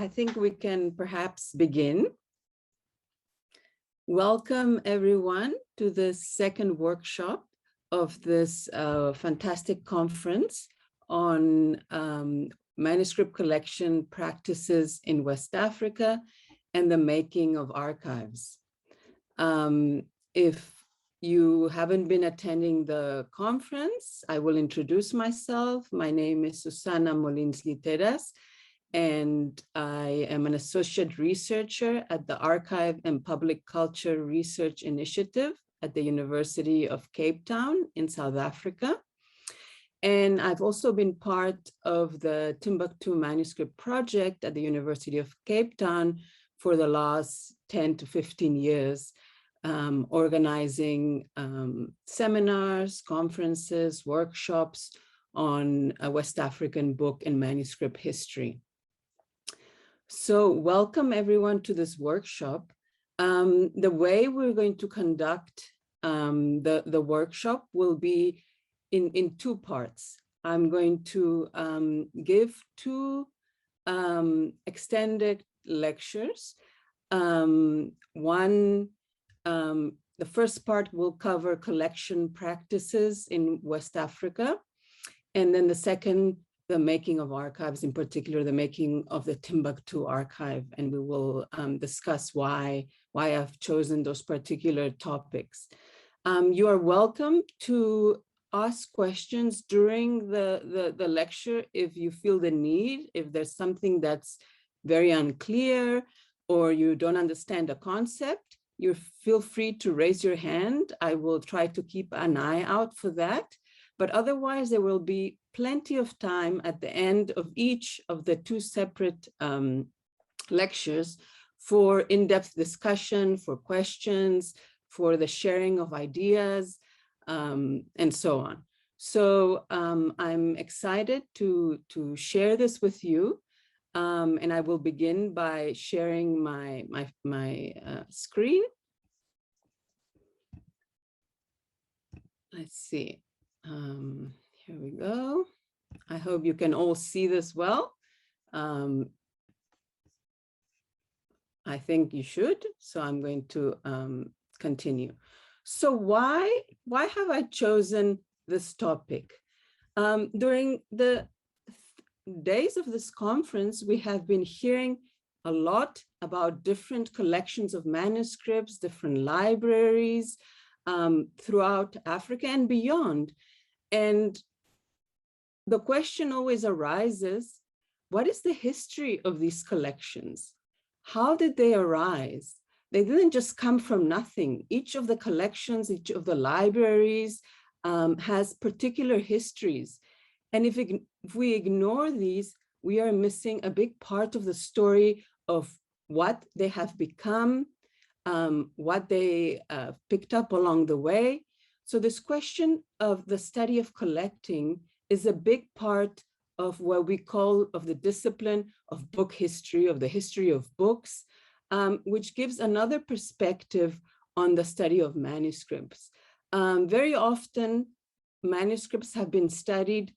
I think we can perhaps begin. Welcome everyone to the second workshop of this fantastic conference on manuscript collection practices in West Africa and the making of archives. If you haven't been attending the conference, I will introduce myself. My name is Susana Molins-Literas, and I am an associate researcher at the Archive and Public Culture Research Initiative at the University of Cape Town in South Africa. And I've also been part of the Timbuktu Manuscript Project at the University of Cape Town for the last 10 to 15 years, organizing seminars, conferences, workshops on West African book and manuscript history. So welcome everyone to this workshop. The way we're going to conduct the workshop will be in two parts. I'm going to give two extended lectures. The first part will cover collection practices in West Africa. And then the second, the making of archives, in particular, the making of the Timbuktu archive. And we will discuss why I've chosen those particular topics. You are welcome to ask questions during the lecture if you feel the need, if there's something that's very unclear or you don't understand a concept, you feel free to raise your hand. I will try to keep an eye out for that. But otherwise, there will be plenty of time at the end of each of the two separate lectures for in-depth discussion, for questions, for the sharing of ideas, and so on. So I'm excited to share this with you. And I will begin by sharing my screen. Let's see. Here we go. I hope you can all see this well. I think you should. So I'm going to continue. So why have I chosen this topic? During the days of this conference, we have been hearing a lot about different collections of manuscripts, different libraries throughout Africa and beyond. And the question always arises, what is the history of these collections? How did they arise? They didn't just come from nothing. Each of the collections, each of the libraries has particular histories. And if we ignore these, we are missing a big part of the story of what they have become, what they picked up along the way. So this question of the study of collecting is a big part of what we call of the discipline of book history, of the history of books, which gives another perspective on the study of manuscripts. Very often, manuscripts have been studied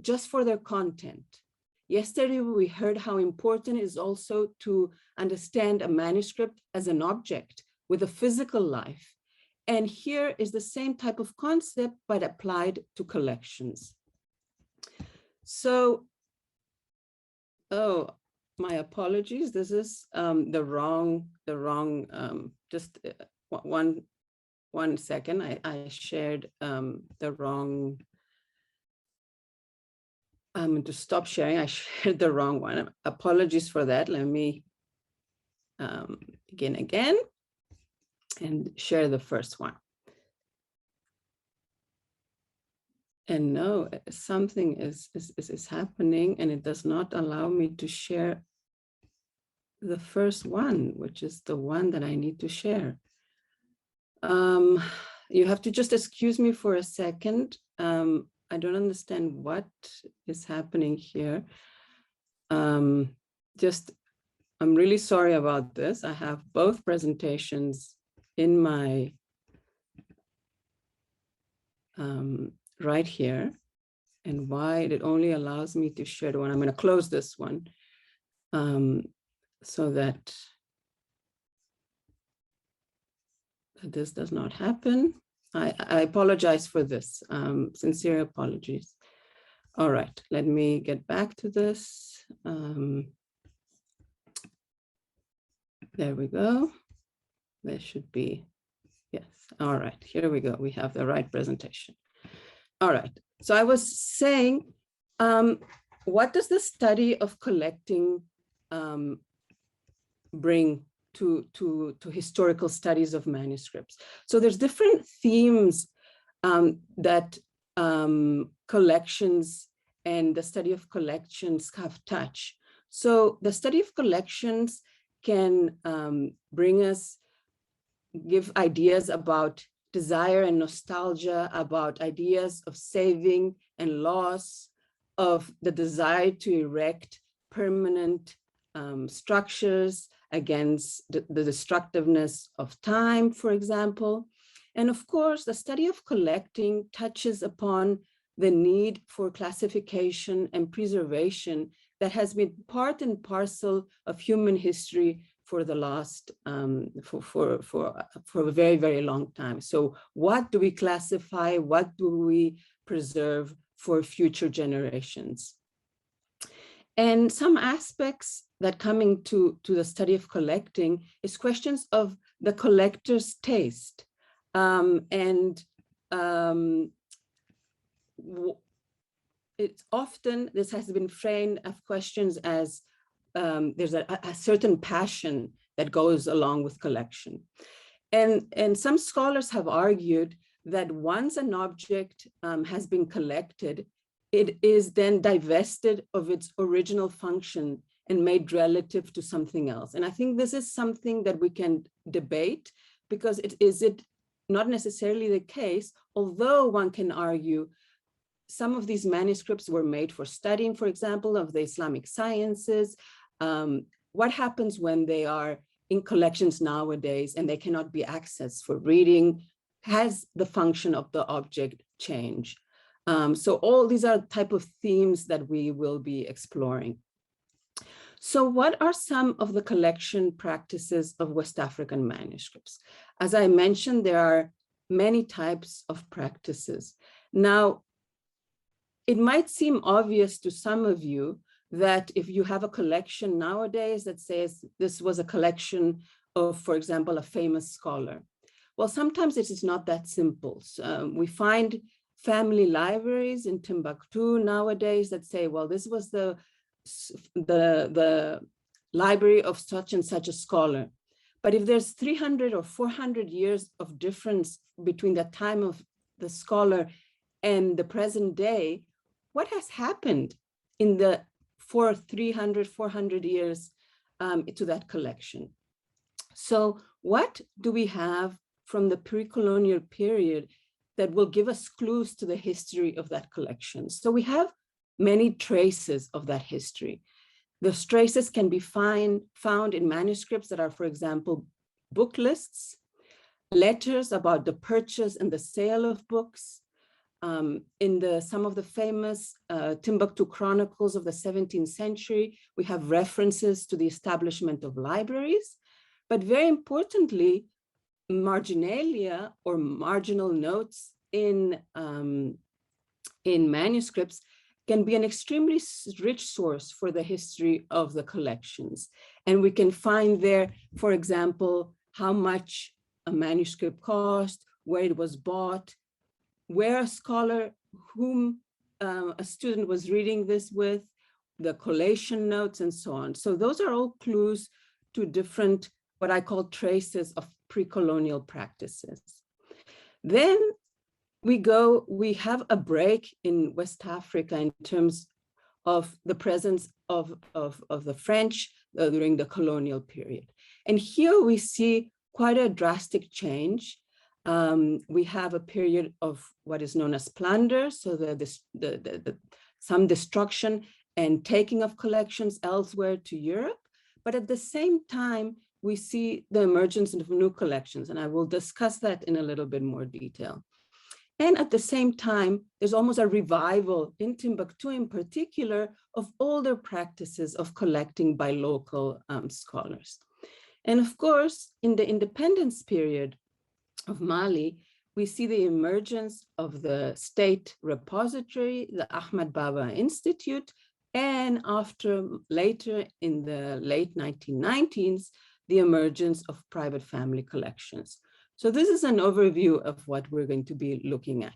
just for their content. Yesterday, we heard how important it is also to understand a manuscript as an object with a physical life. And here is the same type of concept, but applied to collections. So, oh, my apologies. This is the wrong, just one second. I shared the wrong. I'm going to stop sharing. I shared the wrong one. Apologies for that. Let me begin again and share the first one. And no, something is happening and it does not allow me to share the first one, which is the one that I need to share. You have to just excuse me for a second. I don't understand what is happening here. I'm really sorry about this. I have both presentations in my right here, and why it only allows me to share the one. I'm going to close this one. so that this does not happen. I apologize for this, sincere apologies. All right, let me get back to this. There we go. There should be, yes. All right, here we go. We have the right presentation. All right, so I was saying, what does the study of collecting bring to historical studies of manuscripts? So there's different themes that collections and the study of collections have touched. So the study of collections can bring us, give ideas about desire and nostalgia, about ideas of saving and loss, of the desire to erect permanent structures against the destructiveness of time, for example. And of course, the study of collecting touches upon the need for classification and preservation that has been part and parcel of human history for the last, for a very, very long time. So what do we classify? What do we preserve for future generations? And some aspects that coming to the study of collecting is questions of the collector's taste. It's often, this has been framed of questions as there's a certain passion that goes along with collection. And some scholars have argued that once an object has been collected, it is then divested of its original function and made relative to something else. And I think this is something that we can debate, because is it not necessarily the case, although one can argue some of these manuscripts were made for studying, for example, of the Islamic sciences. What happens when they are in collections nowadays and they cannot be accessed for reading? Has the function of the object changed? So all these are type of themes that we will be exploring. So what are some of the collection practices of West African manuscripts? As I mentioned, there are many types of practices. Now, it might seem obvious to some of you that if you have a collection nowadays that says this was a collection of, for example, a famous scholar. Well, sometimes it is not that simple. So, we find family libraries in Timbuktu nowadays that say, well, this was the library of such and such a scholar. But if there's 300 or 400 years of difference between the time of the scholar and the present day, what has happened in the 300, 400 years to that collection? So what do we have from the pre-colonial period that will give us clues to the history of that collection? So we have many traces of that history. Those traces can be found in manuscripts that are, for example, book lists, letters about the purchase and the sale of books. In some of the famous Timbuktu Chronicles of the 17th century, we have references to the establishment of libraries, but very importantly, marginalia or marginal notes in manuscripts can be an extremely rich source for the history of the collections. And we can find there, for example, how much a manuscript cost, where it was bought, where a scholar, whom a student was reading this with, the collation notes, and so on. So those are all clues to different, what I call traces of pre-colonial practices. Then we have a break in West Africa in terms of the presence of the French during the colonial period. And here we see quite a drastic change. We have a period of what is known as plunder, so some destruction and taking of collections elsewhere to Europe. But at the same time, we see the emergence of new collections, and I will discuss that in a little bit more detail. And at the same time, there's almost a revival in Timbuktu in particular of older practices of collecting by local scholars. And of course, in the independence period of Mali, we see the emergence of the state repository, the Ahmad Baba Institute, and later in the late 1990s, the emergence of private family collections. So this is an overview of what we're going to be looking at.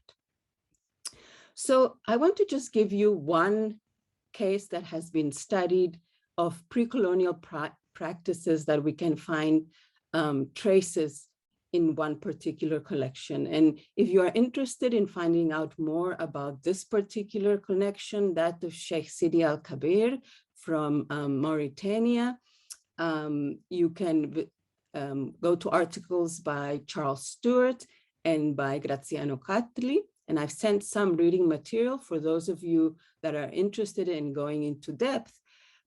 So I want to just give you one case that has been studied of pre-colonial practices that we can find traces in one particular collection. And if you are interested in finding out more about this particular collection, that of Sheikh Sidi Al-Kabir from Mauritania, you can go to articles by Charles Stewart and by Graziano Catli. And I've sent some reading material for those of you that are interested in going into depth.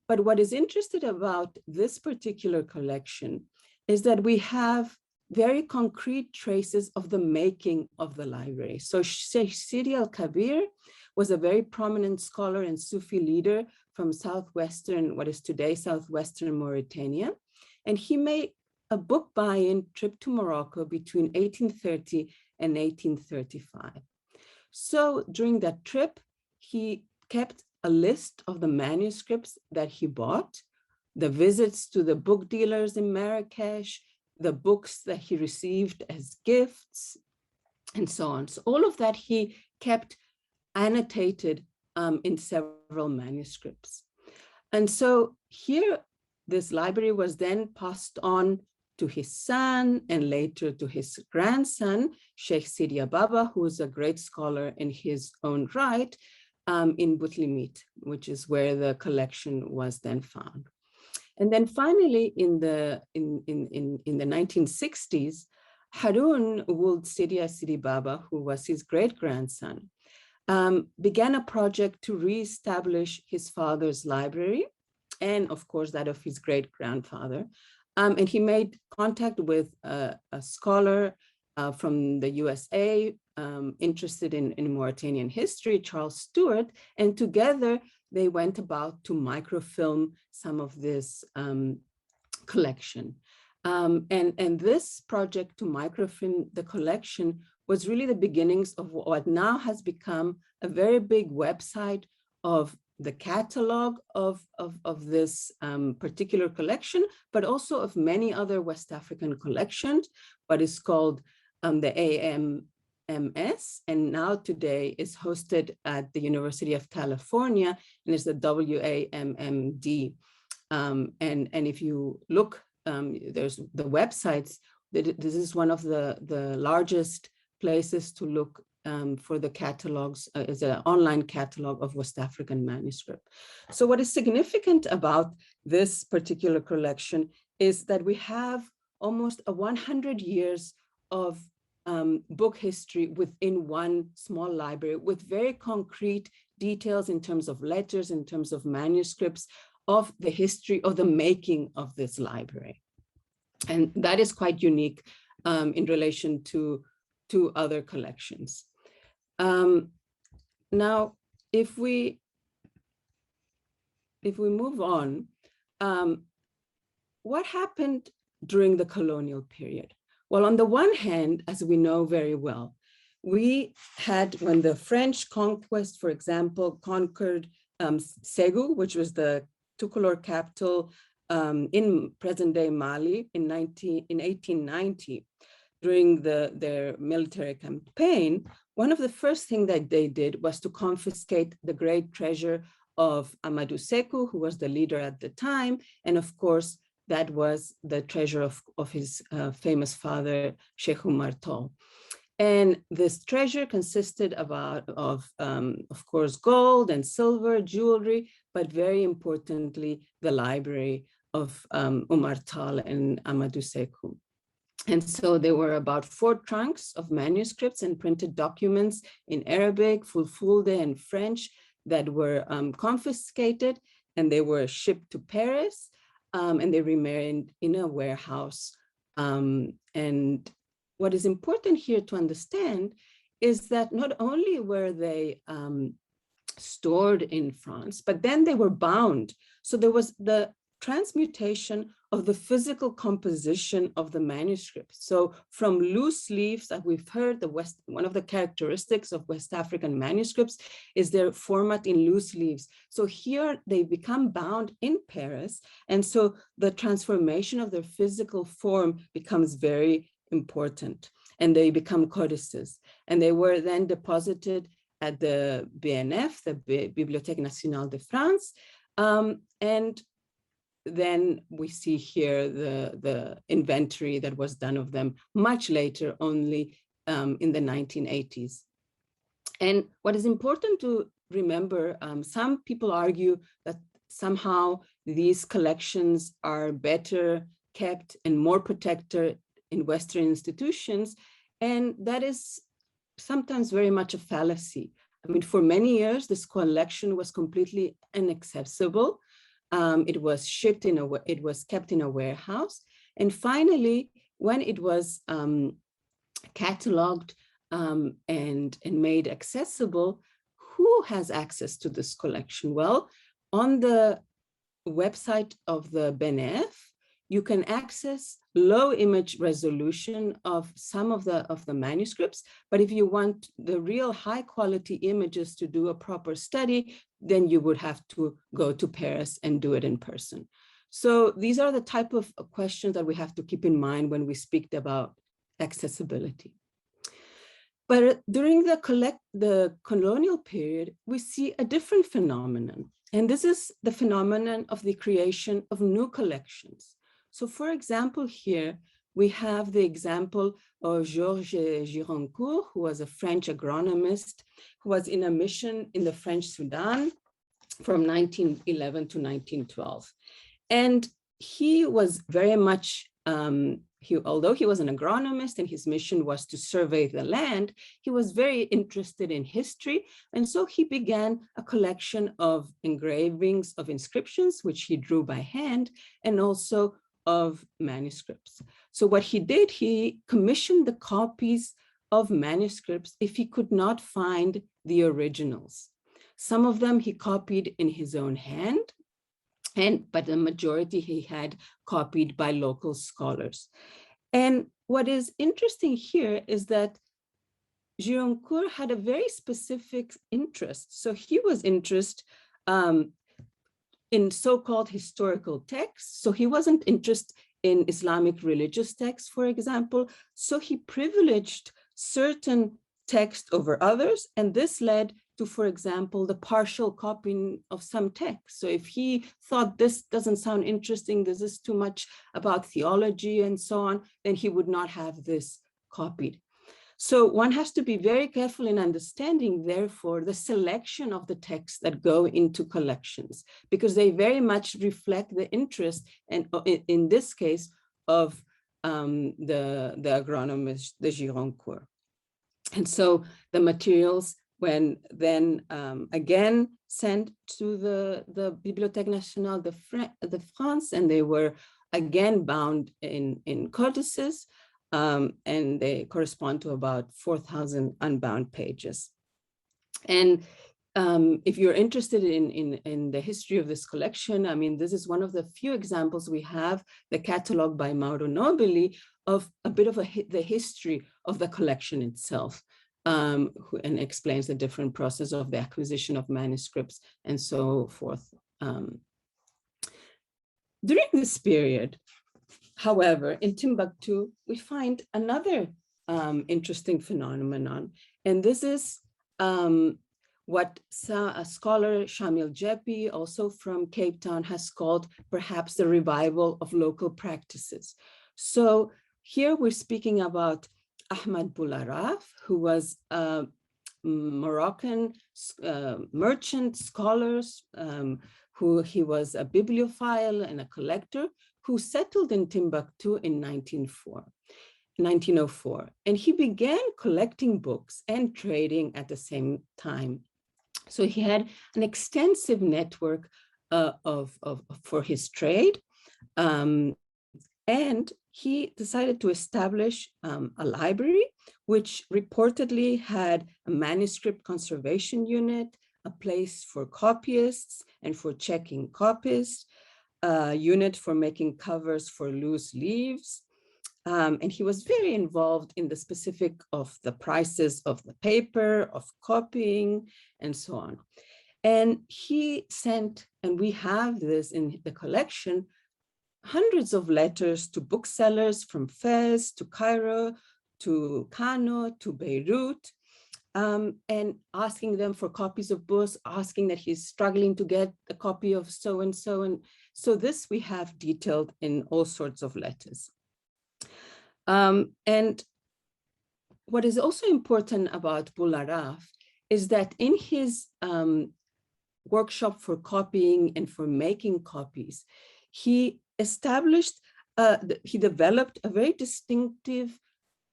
But what is interesting about this particular collection is that we have very concrete traces of the making of the library. So Sheikh Sidi Al-Kabir was a very prominent scholar and Sufi leader from southwestern, what is today southwestern Mauritania. And he made a book buy-in trip to Morocco between 1830 and 1835. So during that trip, he kept a list of the manuscripts that he bought, the visits to the book dealers in Marrakesh, the books that he received as gifts, and so on. So all of that he kept annotated in several manuscripts. And so here, this library was then passed on to his son and later to his grandson, Sheikh Sidi Ababa, who is a great scholar in his own right, in Boutlimit, which is where the collection was then found. And then finally, in the 1960s, Harun Wold Sidi Baba, who was his great-grandson, began a project to reestablish his father's library, and of course that of his great-grandfather. And he made contact with a scholar from the USA interested in Mauritanian history, Charles Stewart, and together they went about to microfilm some of this collection. And this project to microfilm the collection was really the beginnings of what now has become a very big website of the catalog of this particular collection, but also of many other West African collections, what is called the AMMS, and now today is hosted at the University of California, and is the WAMMD. And if you look, there's the websites, this is one of the largest places to look for the catalogs, is an online catalog of West African manuscript. So what is significant about this particular collection is that we have almost 100 years of book history within one small library with very concrete details in terms of letters, in terms of manuscripts, of the history of the making of this library. And that is quite unique in relation to other collections. Now, if we move on, what happened during the colonial period? Well, on the one hand, as we know very well, we had, when the French conquest, for example, conquered Ségou, which was the two-color capital in present-day Mali in 1890, during their military campaign, one of the first things that they did was to confiscate the great treasure of Amadou Sékou, who was the leader at the time, and of course, that was the treasure of his famous father, Sheikh Oumar Tall. And this treasure consisted of course, gold and silver, jewelry, but very importantly, the library of Oumar Tall and Amadou Sékou. And so there were about 4 trunks of manuscripts and printed documents in Arabic, Fulfulde, and French that were confiscated, and they were shipped to Paris, and they remained in a warehouse. And what is important here to understand is that not only were they stored in France, but then they were bound. So there was the transmutation of the physical composition of the manuscript. So from loose leaves that we've heard, one of the characteristics of West African manuscripts is their format in loose leaves. So here they become bound in Paris. And so the transformation of their physical form becomes very important, and they become codices. And they were then deposited at the BNF, the Bibliothèque Nationale de France. And then we see here the inventory that was done of them much later, only in the 1980s. And what is important to remember, some people argue that somehow these collections are better kept and more protected in Western institutions. And that is sometimes very much a fallacy. I mean, for many years, this collection was completely inaccessible. It was shipped it was kept in a warehouse. And finally, when it was cataloged and made accessible, who has access to this collection? Well, on the website of the BNF, you can access low image resolution of some of the manuscripts, but if you want the real high quality images to do a proper study, then you would have to go to Paris and do it in person. So these are the type of questions that we have to keep in mind when we speak about accessibility. But during the colonial period, we see a different phenomenon, and this is the phenomenon of the creation of new collections. So for example, here we have the example of Giorgio Jirenko, who was a French agronomist, who was in a mission in the French Sudan from 1911 to 1912. And he was very much, although he was an agronomist and his mission was to survey the land, he was very interested in history. And so he began a collection of engravings of inscriptions, which he drew by hand, and also of manuscripts. So what he did, he commissioned the copies of manuscripts if he could not find the originals. Some of them he copied in his own hand, but the majority he had copied by local scholars. And what is interesting here is that Jirenko had a very specific interest. So he was interested in so-called historical texts. So he wasn't interested in Islamic religious texts, for example. So he privileged certain texts over others. And this led to, for example, the partial copying of some texts. So if he thought this doesn't sound interesting, this is too much about theology and so on, then he would not have this copied. So one has to be very careful in understanding, therefore, the selection of the texts that go into collections, because they very much reflect the interest, and in this case, of the agronomist, the Jirenko. And so the materials, when then again sent to the Bibliothèque Nationale de France, and they were again bound in codices, and they correspond to about 4,000 unbound pages. And if you're interested in the history of this collection, I mean, this is one of the few examples we have, the catalog by Mauro Nobili, of a bit of the history of the collection itself, and explains the different process of the acquisition of manuscripts and so forth. During this period, however, in Timbuktu, we find another interesting phenomenon, and this is what a scholar, Shamil Jepi, also from Cape Town, has called perhaps the revival of local practices. So here we're speaking about Ahmad Boularaf, who was a Moroccan merchant scholar, he was a bibliophile and a collector, who settled in Timbuktu in 1904. And he began collecting books and trading at the same time. So he had an extensive network for his trade. And he decided to establish a library which reportedly had a manuscript conservation unit, a place for copyists and for checking copies, a unit for making covers for loose leaves. And he was very involved in the specific of the prices of the paper, of copying, and so on. And he sent, and we have this in the collection, hundreds of letters to booksellers from Fez to Cairo, to Kano, to Beirut, and asking them for copies of books, asking that he's struggling to get a copy of so-and-so. And so this we have detailed in all sorts of letters. And what is also important about Bularaf is that in his workshop for copying and for making copies, he established, he developed a very distinctive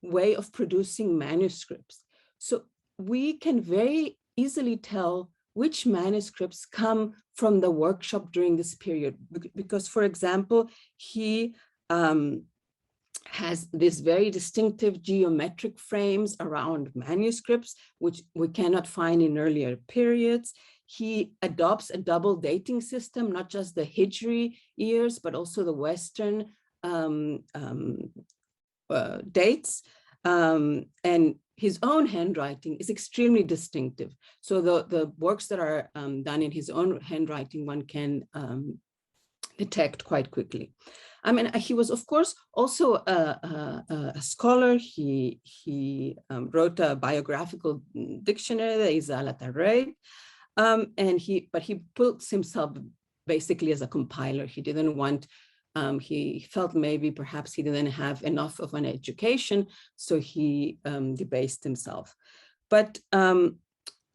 way of producing manuscripts. So we can very easily tell which manuscripts come from the workshop during this period. Because, for example, he has these very distinctive geometric frames around manuscripts, which we cannot find in earlier periods. He adopts a double dating system, not just the Hijri years, but also the Western dates. And his own handwriting is extremely distinctive. So the works that are done in his own handwriting, one can detect quite quickly. I mean, he was, of course, also a scholar. He wrote a biographical dictionary, the Izalat al-Rayd, but he puts himself basically as a compiler. He didn't want, he felt maybe perhaps he didn't have enough of an education, so he debased himself. But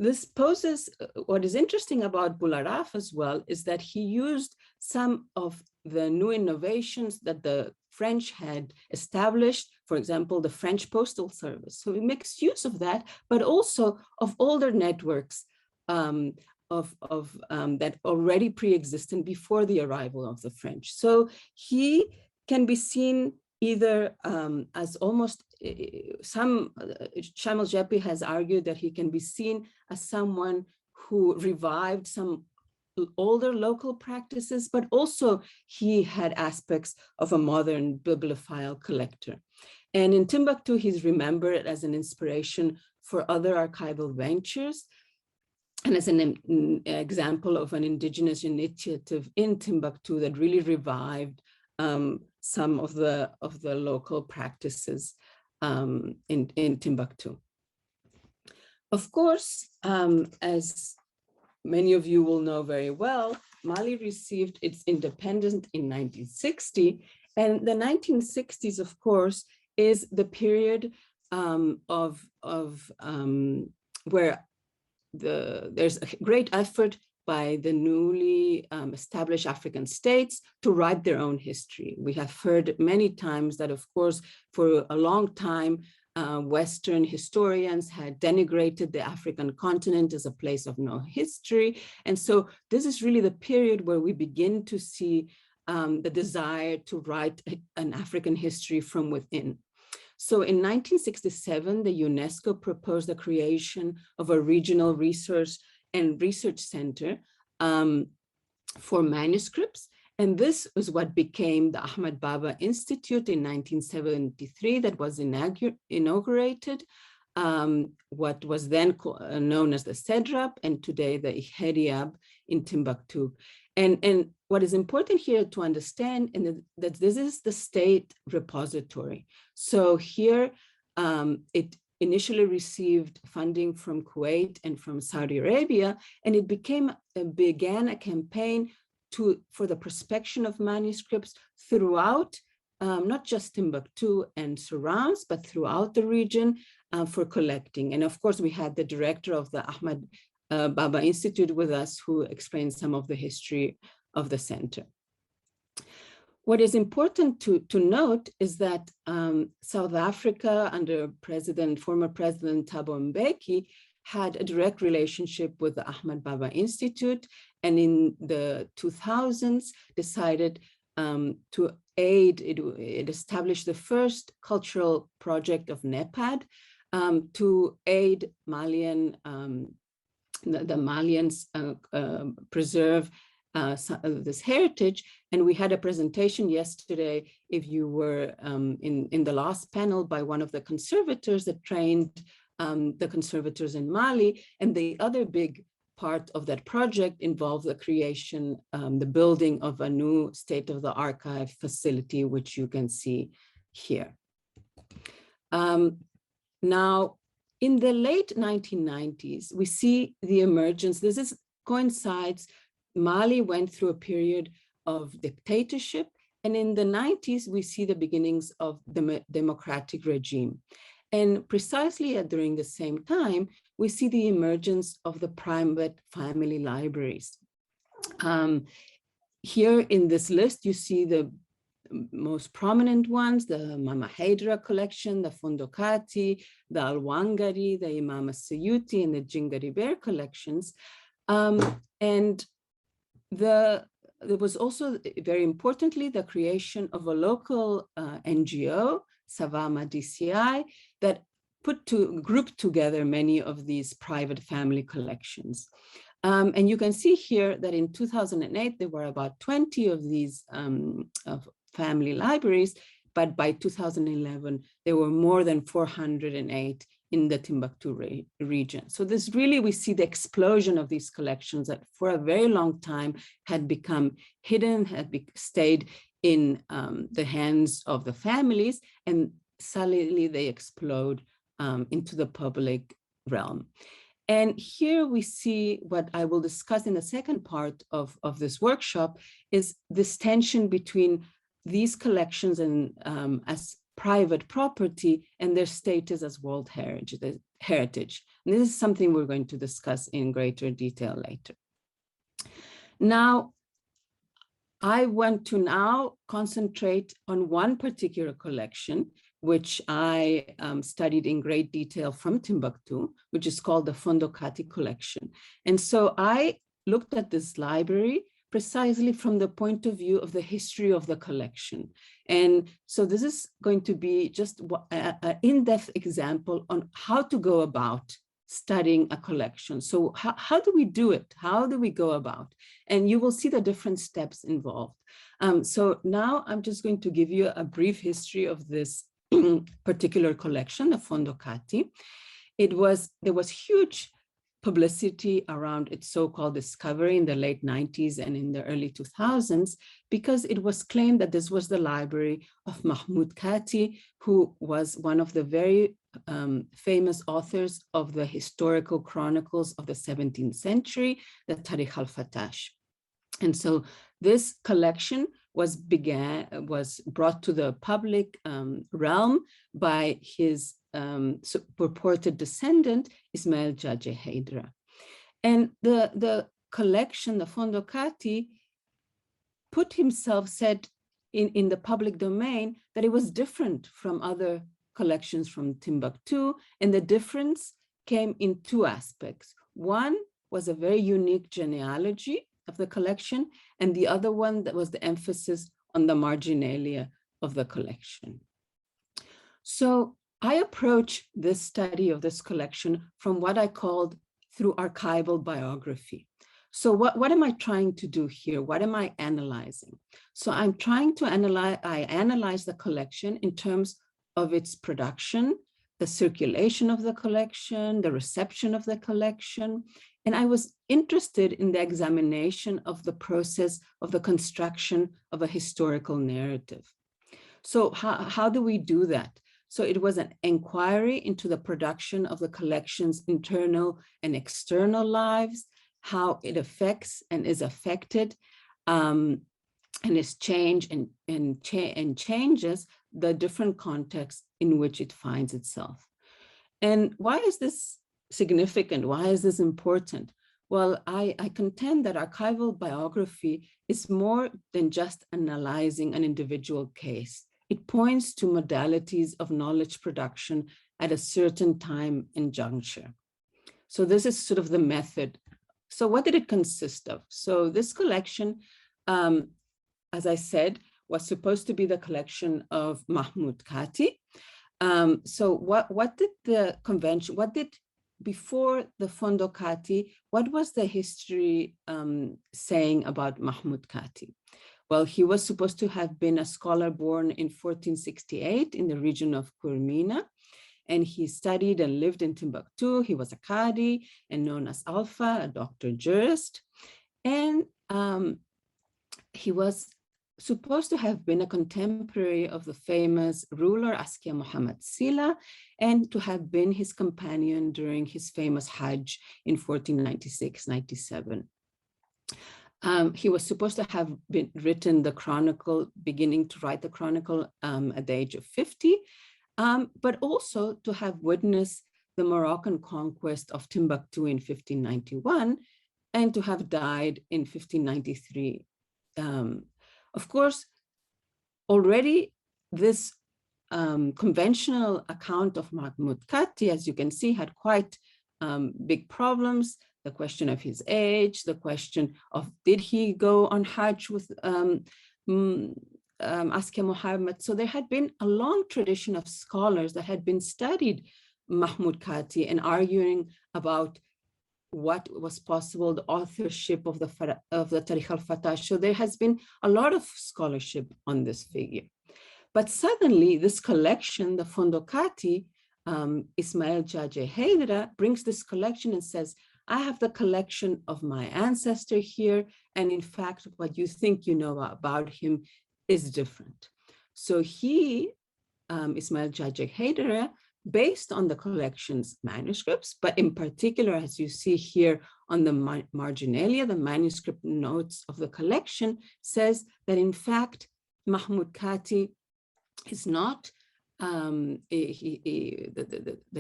this poses, what is interesting about Bularaf as well is that he used some of the new innovations that the French had established, for example, the French Postal Service. So he makes use of that, but also of older networks that already pre-existed before the arrival of the French. So he can be seen either as almost, Shamil Jepi has argued that he can be seen as someone who revived some older local practices, but also he had aspects of a modern bibliophile collector. And in Timbuktu, he's remembered as an inspiration for other archival ventures and as an example of an indigenous initiative in Timbuktu that really revived some of the local practices in Timbuktu. Of course, as many of you will know very well, Mali received its independence in 1960, and the 1960s, of course, is the period where there's a great effort by the newly established African states to write their own history. We have heard many times that, of course, for a long time, Western historians had denigrated the African continent as a place of no history. And so this is really the period where we begin to see the desire to write an African history from within. So in 1967, the UNESCO proposed the creation of a regional research center for manuscripts. And this was what became the Ahmad Baba Institute in 1973 that was inaugurated, what was then known as the CEDRAP, and today the Ihediab in Timbuktu. And what is important here to understand is that this is the state repository. So here it initially received funding from Kuwait and from Saudi Arabia, and it began a campaign for the prospection of manuscripts throughout, not just Timbuktu and surrounds, but throughout the region for collecting. And of course, we had the director of the Ahmad Baba Institute with us who explained some of the history of the center. What is important to note is that South Africa under former President Thabo Mbeki had a direct relationship with the Ahmad Baba Institute, and in the 2000s decided to aid, it established the first cultural project of NEPAD to aid Malian, the Malians preserve this heritage. And we had a presentation yesterday, if you were in the last panel, by one of the conservators that trained the conservators in Mali. And the other big part of that project involved the creation, the building of a new state-of-the-art archive facility, which you can see here. Now, in the late 1990s, we see the emergence. This coincides. Mali went through a period of dictatorship, and in the 90s, we see the beginnings of the democratic regime. And precisely during the same time, we see the emergence of the private family libraries. Here in this list, you see the most prominent ones, the Mama Haidra collection, the Fondokati, the Al-Wangari, the Imam Suyuti, and the Jingari Bear collections. And there was also, very importantly, the creation of a local NGO, Savama DCI, that grouped together many of these private family collections. And you can see here that in 2008, there were about 20 of these family libraries, but by 2011, there were more than 408 in the Timbuktu region. So this really, we see the explosion of these collections that for a very long time had become hidden, stayed in the hands of the families, and suddenly they explode into the public realm. And here we see what I will discuss in the second part of this workshop is this tension between these collections and as private property and their status as world heritage. And this is something we're going to discuss in greater detail later. Now, I want to now concentrate on one particular collection, which I studied in great detail from Timbuktu, which is called the Fondokati collection. And so I looked at this library precisely from the point of view of the history of the collection. And so this is going to be just an in-depth example on how to go about studying a collection. So how do we do it? How do we go about? And you will see the different steps involved. So now I'm just going to give you a brief history of this particular collection, the Fondokati. There was huge publicity around its so-called discovery in the late 90s and in the early 2000s, because it was claimed that this was the library of Mahmoud Kati, who was one of the very famous authors of the historical chronicles of the 17th century, the Tarikh al-Fatash. And so this collection was brought to the public realm by his purported descendant, Ismail Jaje Haidra. And the collection, the Fondokati, put himself, said in the public domain that it was different from other collections from Timbuktu, and the difference came in two aspects. One was a very unique genealogy of the collection, and the other one that was the emphasis on the marginalia of the collection. So I approach this study of this collection from what I called through archival biography. So what am I trying to do here? What am I analyzing? So I'm trying to analyze the collection in terms of its production, the circulation of the collection, the reception of the collection. And I was interested in the examination of the process of the construction of a historical narrative. So how do we do that? So it was an inquiry into the production of the collection's internal and external lives, how it affects and is affected, and is changed and changes the different contexts in which it finds itself. And why is this significant? Why is this important? Well, I contend that archival biography is more than just analyzing an individual case. It points to modalities of knowledge production at a certain time and juncture. So this is sort of the method. So what did it consist of? So this collection as I said, was supposed to be the collection of Mahmoud Kati. So what did the convention, before the Fondo Kati, what was the history saying about Mahmoud Kati? Well, he was supposed to have been a scholar born in 1468 in the region of Kurmina, and he studied and lived in Timbuktu. He was a Qadi and known as Alpha, a doctor jurist. And he was supposed to have been a contemporary of the famous ruler Askia Muhammad Sila, and to have been his companion during his famous Hajj in 1496-97. He was supposed to have written the chronicle, beginning to write the chronicle at the age of 50, but also to have witnessed the Moroccan conquest of Timbuktu in 1591, and to have died in 1593. Of course, already this conventional account of Mahmoud Kati, as you can see, had quite big problems. The question of his age, the question of did he go on Hajj with Askia Muhammad. So there had been a long tradition of scholars that had been studied Mahmoud Kati and arguing about what was possible, the authorship of the Tarikh al-Fatah. So there has been a lot of scholarship on this figure. But suddenly this collection, the Fondo Kati, Ismail Jaje Haidara brings this collection and says, I have the collection of my ancestor here. And in fact, what you think you know about him is different. So he, Ismail Jaje Haidara, based on the collection's manuscripts, but in particular, as you see here on the marginalia, the manuscript notes of the collection, says that in fact, Mahmoud Kati is not the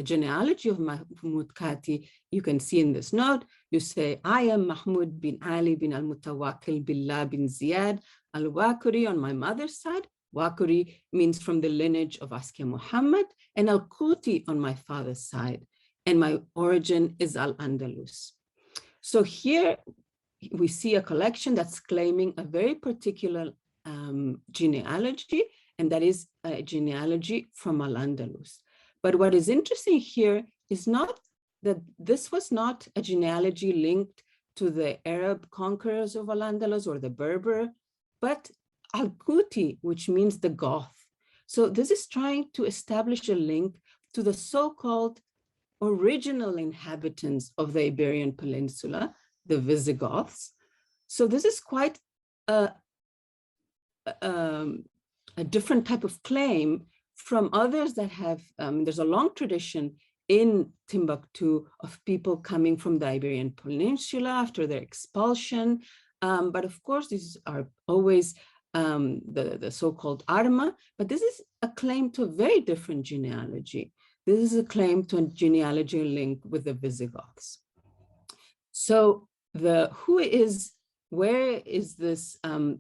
genealogy of Mahmoud Kati. You can see in this note, you say, I am Mahmoud bin Ali bin al-Mutawakkil Billah bin Ziyad al-Wakuri on my mother's side. Wakuri means from the lineage of Askia Muhammad, and Al-Quti on my father's side. And my origin is Al-Andalus. So here we see a collection that's claiming a very particular genealogy, and that is a genealogy from Al-Andalus. But what is interesting here is not that this was not a genealogy linked to the Arab conquerors of Al-Andalus or the Berber, but Al-Quti, which means the Goth. So this is trying to establish a link to the so-called original inhabitants of the Iberian Peninsula, the Visigoths. So this is quite a different type of claim from others that have, there's a long tradition in Timbuktu of people coming from the Iberian Peninsula after their expulsion. But of course, these are always the so-called Arma, but this is a claim to a very different genealogy. This is a claim to a genealogy link with the Visigoths. So where is this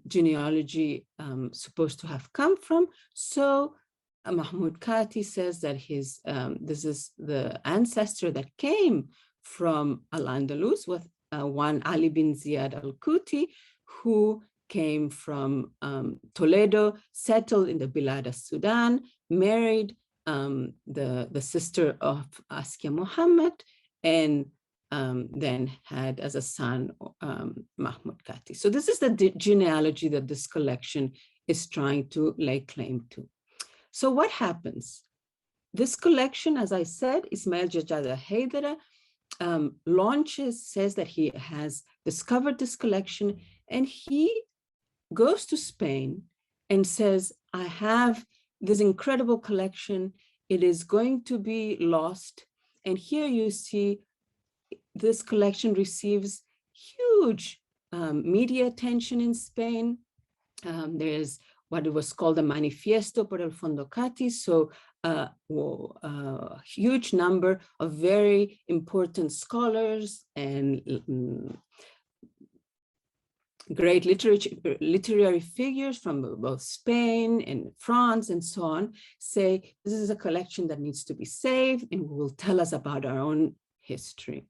genealogy supposed to have come from? So Mahmoud Kati says that this is the ancestor that came from Al-Andalus with one Ali bin Ziyad al-Quti, who came from Toledo, settled in the Bilad of Sudan, married the sister of Askia Muhammad, and then had as a son Mahmoud Kati. So this is the genealogy that this collection is trying to lay claim to. So what happens? This collection, as I said, Ismail Jaje Haidara says that he has discovered this collection, and he goes to Spain and says, I have this incredible collection. It is going to be lost. And here you see this collection receives huge media attention in Spain. There's what it was called a Manifiesto por el Fondo Kati, so a huge number of very important scholars and great literary figures from both Spain and France and so on say, this is a collection that needs to be saved and will tell us about our own history.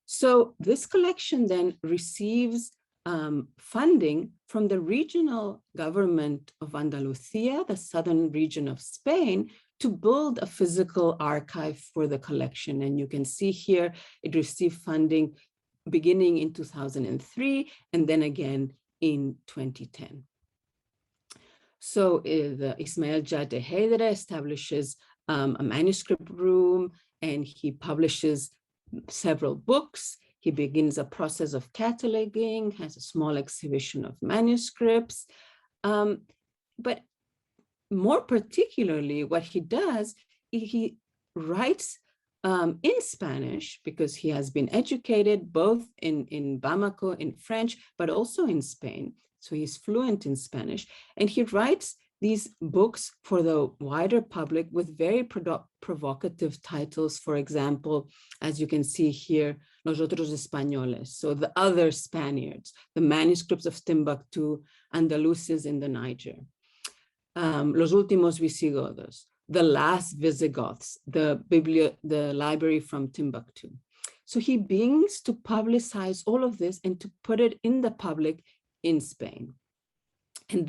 So this collection then receives funding from the regional government of Andalusia, the southern region of Spain, to build a physical archive for the collection. And you can see here, it received funding beginning in 2003 and then again in 2010. So the Ismail Jade Heydere establishes a manuscript room, and he publishes several books. He begins a process of cataloging, has a small exhibition of manuscripts. But more particularly, what he does, he writes in Spanish, because he has been educated both in Bamako in French, but also in Spain. So he's fluent in Spanish, and he writes these books for the wider public with very provocative titles. For example, as you can see here, Los Otros Españoles, so the other Spaniards, the manuscripts of Timbuktu, Andalusians in the Niger, Los Últimos Visigodos, the last Visigoths, the library from Timbuktu. So he begins to publicize all of this and to put it in the public in Spain. And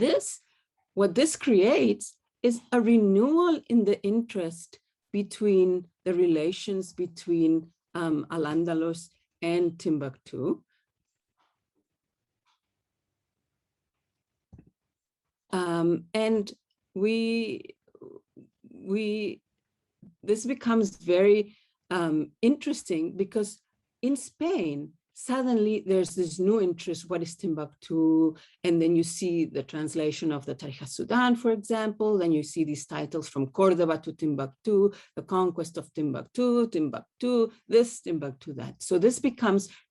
what this creates is a renewal in the interest between the relations between Al-Andalus and Timbuktu. And this becomes very interesting, because in Spain, suddenly there's this new interest. What is Timbuktu? And then you see the translation of the Tarikh al-Sudan, for example. Then you see these titles from Cordoba to Timbuktu, the conquest of Timbuktu, Timbuktu, this, Timbuktu, that. So this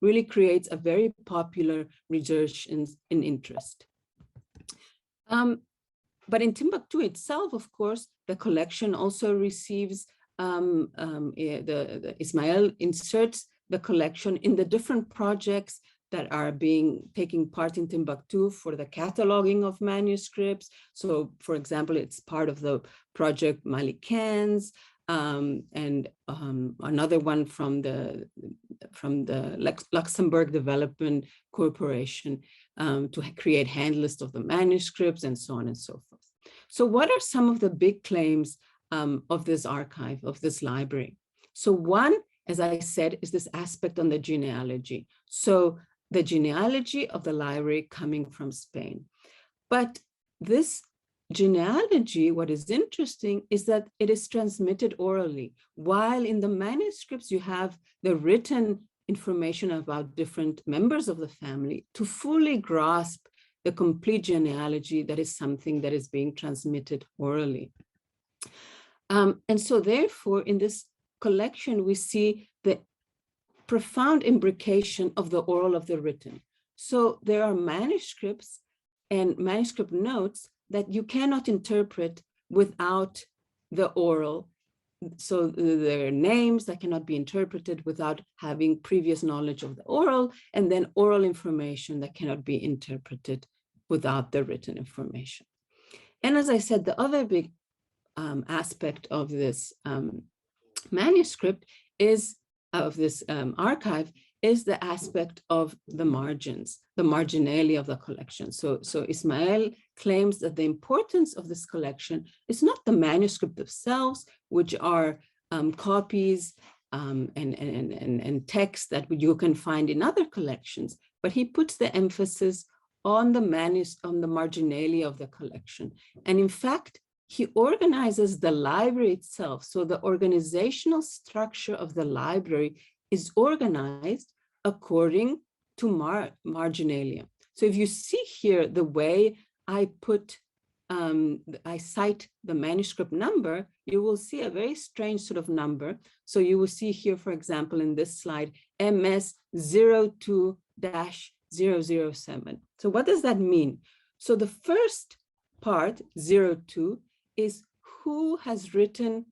really creates a very popular resurgence in interest. But in Timbuktu itself, of course, the collection also receives, the Ismail inserts the collection in the different projects that are taking part in Timbuktu for the cataloging of manuscripts. So, for example, it's part of the project Malikans, and another one from the Luxembourg Development Corporation to create hand lists of the manuscripts, and so on and so forth. So what are some of the big claims of this archive, of this library? So one, as I said, is this aspect on the genealogy. So the genealogy of the library coming from Spain. But this genealogy, what is interesting is that it is transmitted orally, while in the manuscripts you have the written information about different members of the family. To fully grasp the complete genealogy, that is something that is being transmitted orally. And so therefore, in this collection, we see the profound imbrication of the oral of the written. So there are manuscripts and manuscript notes that you cannot interpret without the oral. So there are names that cannot be interpreted without having previous knowledge of the oral, and then oral information that cannot be interpreted without the written information. And as I said, the other big aspect of this manuscript is, of this archive, is the aspect of the margins, the marginalia of the collection. So Ismail claims that the importance of this collection is not the manuscript themselves, which are copies and texts that you can find in other collections, but he puts the emphasis on the marginalia of the collection. And in fact, he organizes the library itself. So the organizational structure of the library is organized according to marginalia. So if you see here the way I cite the manuscript number, you will see a very strange sort of number. So you will see here, for example, in this slide, MS 02-007. So what does that mean? So the first part, 02, is who has written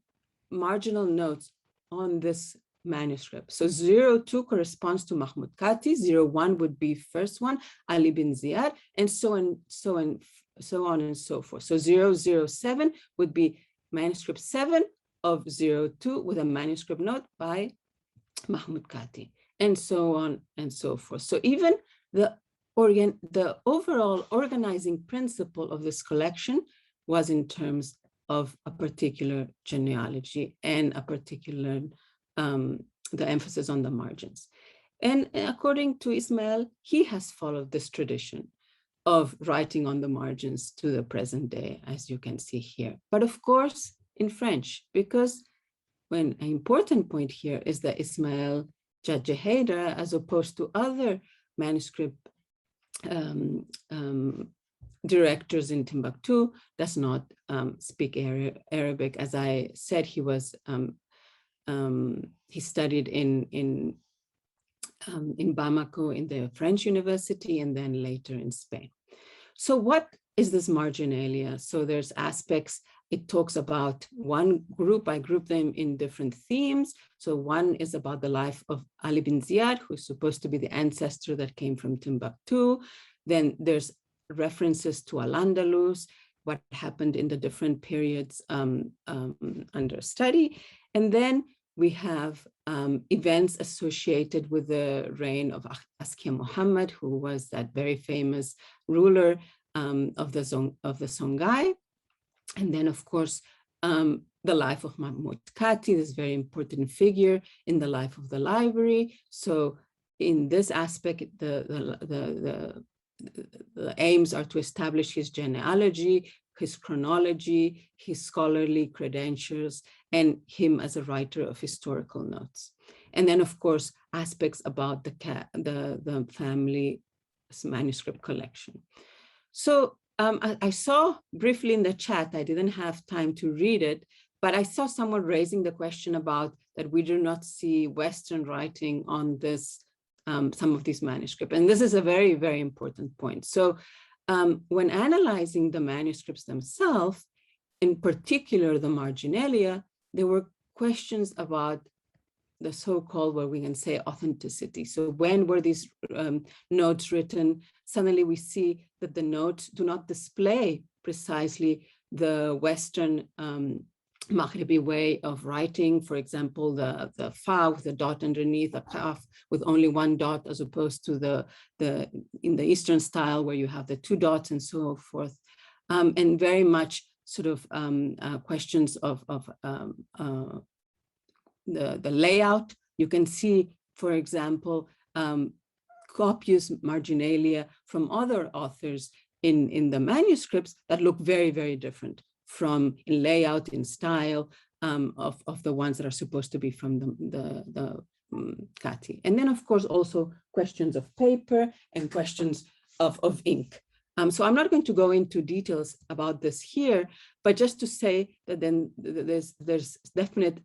marginal notes on this manuscript. So 02 corresponds to Mahmoud Kati, 01 would be first one, Ali bin Ziyad, and so on and so forth. So 007 would be manuscript 7 of 02 with a manuscript note by Mahmoud Kati, and so on and so forth. So even the the overall organizing principle of this collection was in terms of a particular genealogy and a particular, the emphasis on the margins. And according to Ismail, he has followed this tradition of writing on the margins to the present day, as you can see here. But of course, in French, because an important point here is that Ismail Jadjehedra, as opposed to other manuscript directors in Timbuktu, does not speak Arabic. As I said, he studied in Bamako in the French university and then later in Spain. So what is this marginalia? So there's aspects, it talks about one group, I group them in different themes. So one is about the life of Ali bin Ziyad, who's supposed to be the ancestor that came from Timbuktu. Then there's references to Al-Andalus, what happened in the different periods under study. And then we have events associated with the reign of Askia Muhammad, who was that very famous ruler of the Songhai. And then, of course, the life of Mahmoud Kati, this very important figure in the life of the library. So in this aspect, the aims are to establish his genealogy, his chronology, his scholarly credentials, and him as a writer of historical notes. And then, of course, aspects about the family manuscript collection. So I saw briefly in the chat, I didn't have time to read it, but I saw someone raising the question about that we do not see Western writing on this, some of these manuscripts. And this is a very, very important point. So when analyzing the manuscripts themselves, in particular the marginalia, there were questions about the so-called, what we can say, authenticity. So when were these notes written? Suddenly we see that the notes do not display precisely the Western Maghrebi way of writing. For example, the fa with the dot underneath, a kaf with only one dot, as opposed to in the Eastern style where you have the two dots and so forth. And very much sort of questions of the layout. You can see, for example, copious marginalia from other authors in the manuscripts that look very, very different from in layout, in style of the ones that are supposed to be from the Kati. And then, of course, also questions of paper and questions of ink. So I'm not going to go into details about this here, but just to say that then there's definite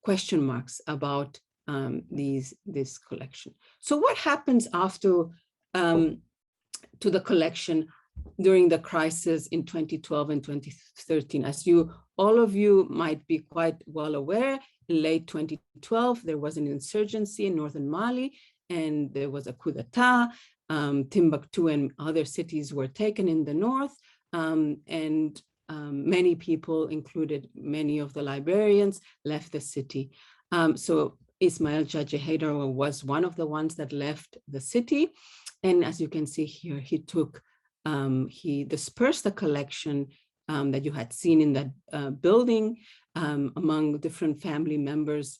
question marks about this collection. So what happens after to the collection during the crisis in 2012 and 2013? As all of you might be quite well aware, in late 2012, there was an insurgency in northern Mali, and there was a coup d'etat. Timbuktu and other cities were taken in the north, and many people, included many of the librarians, left the city. So Ismail Jadjehedra was one of the ones that left the city. And as you can see here, he dispersed the collection that you had seen in that building among different family members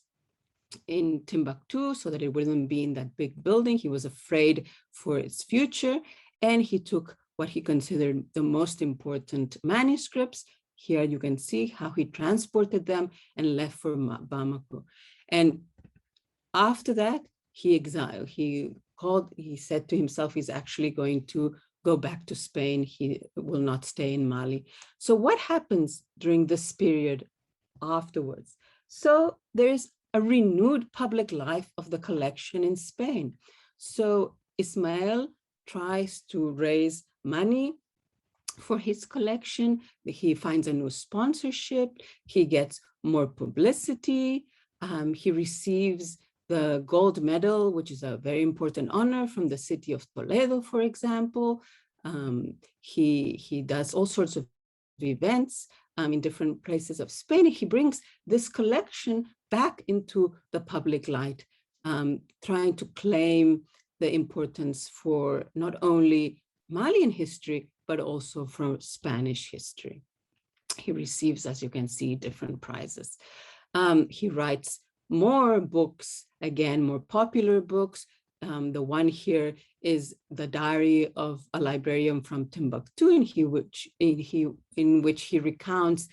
in Timbuktu, so that it wouldn't be in that big building. He was afraid for its future. And he took what he considered the most important manuscripts. Here you can see how he transported them and left for Bamako. And after that, he exiled. He said to himself, he's actually going to go back to Spain. He will not stay in Mali. So what happens during this period afterwards? So there's a renewed public life of the collection in Spain. So Ismail tries to raise money for his collection. He finds a new sponsorship. He gets more publicity. He receives the gold medal, which is a very important honor from the city of Toledo, for example. He does all sorts of events in different places of Spain. He brings this collection back into the public light, trying to claim the importance for not only Malian history, but also for Spanish history. He receives, as you can see, different prizes. He writes more books, again, more popular books. The one here is the Diary of a Librarian from Timbuktu, in which he recounts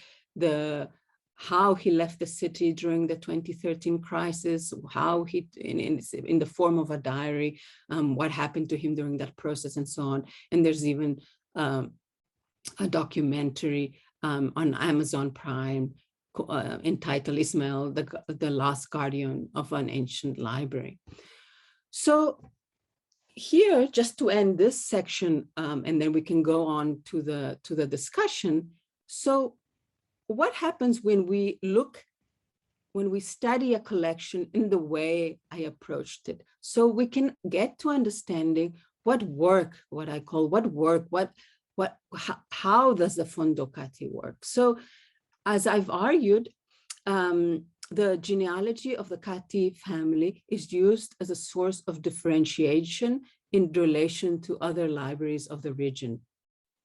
how he left the city during the 2013 crisis, how he, in the form of a diary, what happened to him during that process, and so on. And there's even a documentary on Amazon Prime entitled Ismail, the Last Guardian of an Ancient Library. So here, just to end this section, and then we can go on to the discussion. So what happens when we study a collection in the way I approached it? So we can get to understanding how does the Fondokati work? So as I've argued, the genealogy of the Kati family is used as a source of differentiation in relation to other libraries of the region.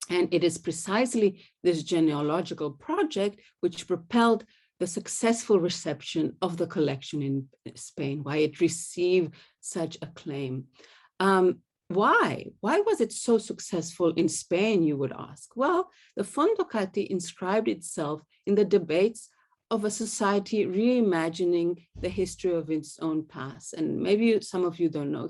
And it is precisely this genealogical project which propelled the successful reception of the collection in Spain, why it received such acclaim. Why was it so successful in Spain, you would ask? Well, the Fondokati inscribed itself in the debates of a society reimagining the history of its own past. And maybe some of you don't know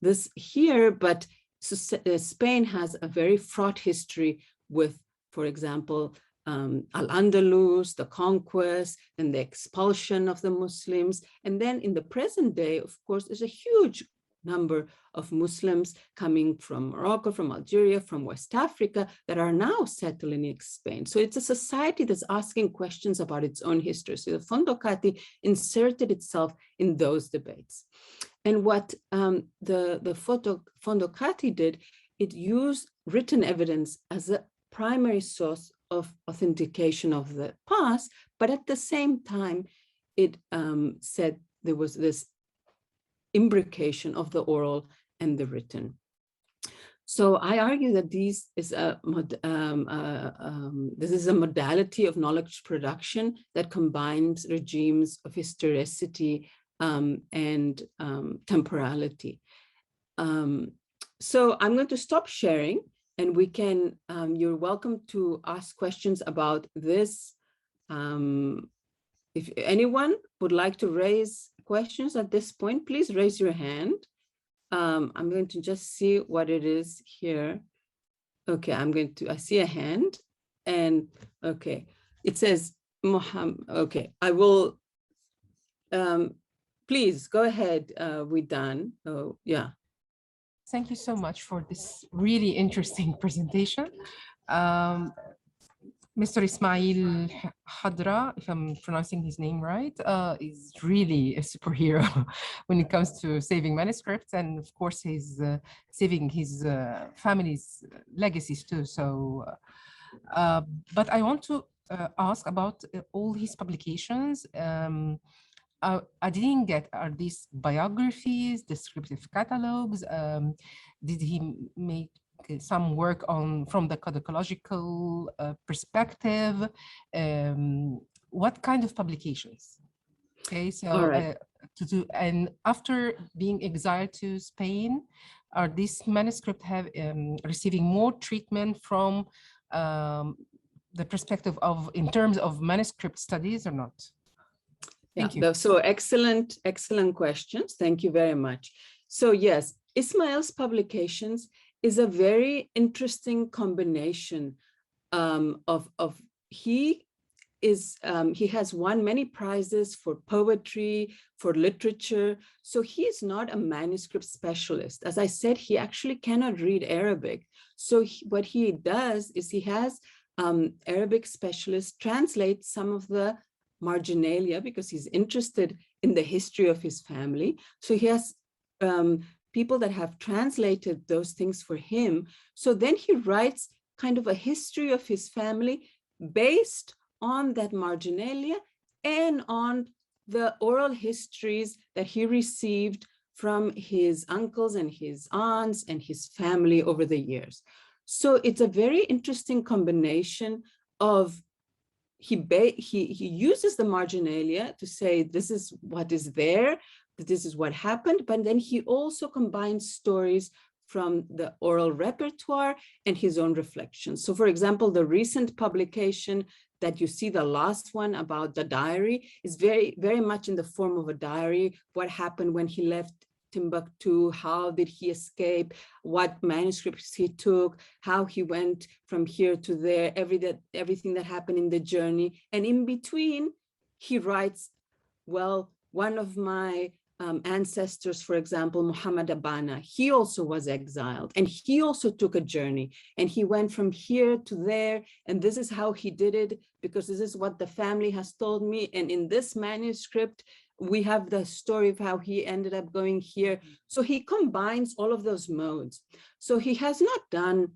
this here, but Spain has a very fraught history with, for example, Al-Andalus, the conquest, and the expulsion of the Muslims. And then in the present day, of course, there's a huge number of Muslims coming from Morocco, from Algeria, from West Africa that are now settling in Spain. So it's a society that's asking questions about its own history. So the Fondokati inserted itself in those debates. And what the Fondokati did, it used written evidence as a primary source of authentication of the past, but at the same time, it said there was this imbrication of the oral and the written. So I argue that this is a modality of knowledge production that combines regimes of historicity and temporality. So I'm going to stop sharing, and we can, you're welcome to ask questions about this. If anyone would like to raise questions at this point, please raise your hand. I'm going to just see what it is here. Okay, I see a hand, and okay, it says Mohammed. Okay, I will, please go ahead, Widan. Oh, yeah. Thank you so much for this really interesting presentation. Mr. Ismail Hadra, if I'm pronouncing his name right, is really a superhero when it comes to saving manuscripts, and of course he's saving his family's legacies too. So, but I want to ask about all his publications. I didn't get, are these biographies, descriptive catalogs? Did he make some work from the codicological perspective? What kind of publications? Okay, so right. and after being exiled to Spain, are these manuscripts receiving more treatment from the perspective of, in terms of manuscript studies or not? Thank you. So excellent questions. Thank you very much. So yes, Ismail's publications is a very interesting combination he has won many prizes for poetry, for literature. So he's not a manuscript specialist. As I said, he actually cannot read Arabic. So what he does is he has Arabic specialists translate some of the marginalia because he's interested in the history of his family. So he has people that have translated those things for him. So then he writes kind of a history of his family based on that marginalia and on the oral histories that he received from his uncles and his aunts and his family over the years. So it's a very interesting combination of he uses the marginalia to say this is what is there, this is what happened, but then he also combines stories from the oral repertoire and his own reflections. So for example, the recent publication that you see, the last one about the diary, is very, very much in the form of a diary. What happened when he left Timbuktu, how did he escape, what manuscripts he took, how he went from here to there, everything that happened in the journey. And in between, he writes, well, one of my ancestors, for example, Muhammad Abana, he also was exiled and he also took a journey and he went from here to there. And this is how he did it because this is what the family has told me. And in this manuscript, we have the story of how he ended up going here. So he combines all of those modes. So he has not done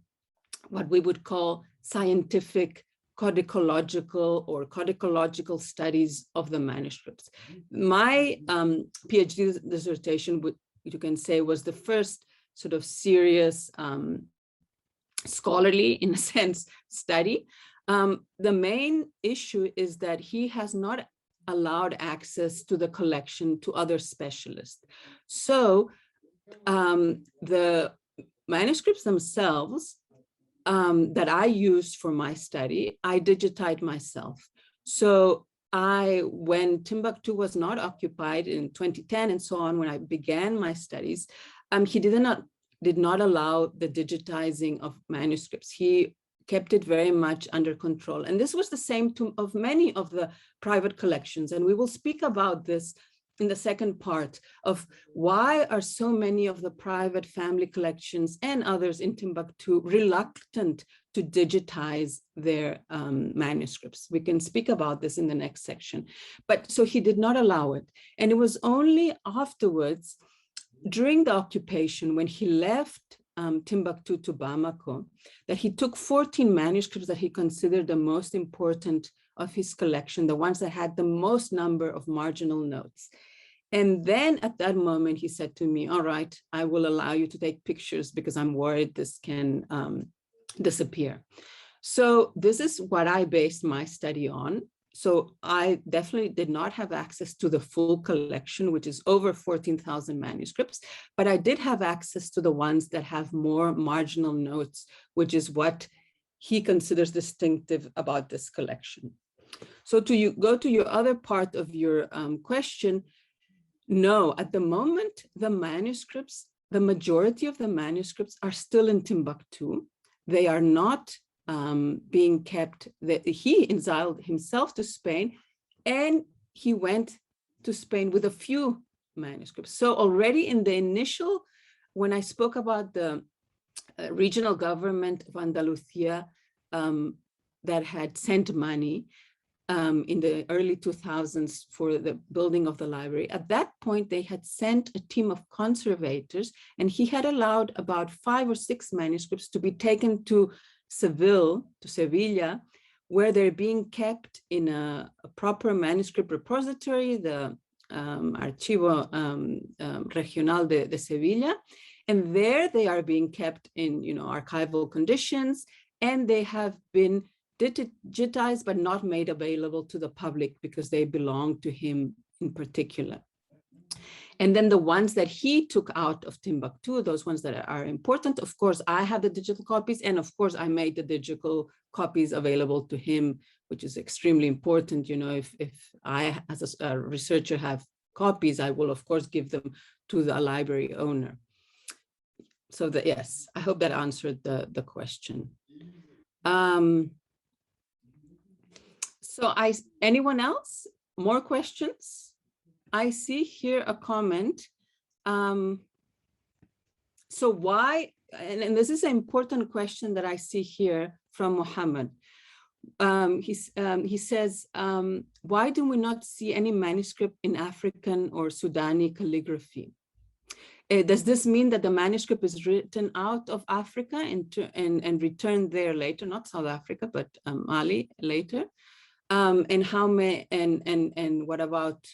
what we would call scientific codicological studies of the manuscripts. My PhD dissertation, you can say, was the first sort of serious scholarly, in a sense, study. The main issue is that he has not allowed access to the collection to other specialists. So the manuscripts themselves that I used for my study, I digitized myself. So when Timbuktu was not occupied in 2010 and so on, when I began my studies, he did not allow the digitizing of manuscripts. He kept it very much under control. And this was the same of many of the private collections. And we will speak about this in the second part of why are so many of the private family collections and others in Timbuktu reluctant to digitize their manuscripts. We can speak about this in the next section. But so he did not allow it. And it was only afterwards, during the occupation, when he left Timbuktu to Bamako, that he took 14 manuscripts that he considered the most important of his collection, the ones that had the most number of marginal notes. And then at that moment, he said to me, all right, I will allow you to take pictures because I'm worried this can disappear. So this is what I based my study on. So I definitely did not have access to the full collection, which is over 14,000 manuscripts, but I did have access to the ones that have more marginal notes, which is what he considers distinctive about this collection. So to go to your other part of your question, no, at the moment, the manuscripts, the majority of the manuscripts are still in Timbuktu. They are not being kept. He exiled himself to Spain and he went to Spain with a few manuscripts. So already in the initial, when I spoke about the regional government of Andalusia that had sent money in the early 2000s for the building of the library, at that point they had sent a team of conservators and he had allowed about 5 or 6 manuscripts to be taken to Seville, where they're being kept in a proper manuscript repository, the Archivo Regional de Sevilla. And there they are being kept in, archival conditions, and they have been digitized but not made available to the public because they belong to him in particular. And then the ones that he took out of Timbuktu, those ones that are important, of course, I have the digital copies. And of course, I made the digital copies available to him, which is extremely important. If I, as a researcher, have copies, I will, of course, give them to the library owner. So yes, I hope that answered the question. So anyone else? More questions? I see here a comment. So why, and this is an important question that I see here from Mohammed. He says, why do we not see any manuscript in African or Sudani calligraphy? Does this mean that the manuscript is written out of Africa and returned there later, not South Africa, but Mali later? And what about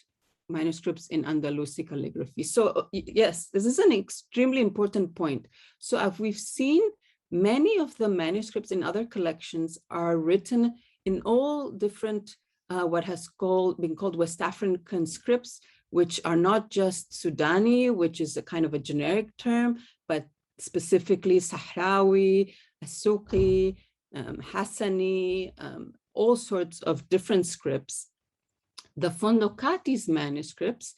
manuscripts in Andalusi calligraphy. So yes, this is an extremely important point. So as we've seen, many of the manuscripts in other collections are written in all different, what has been called West African scripts, which are not just Sudani, which is a kind of a generic term, but specifically Sahrawi, Asuqi, Hassani, all sorts of different scripts. The Fondokati's manuscripts,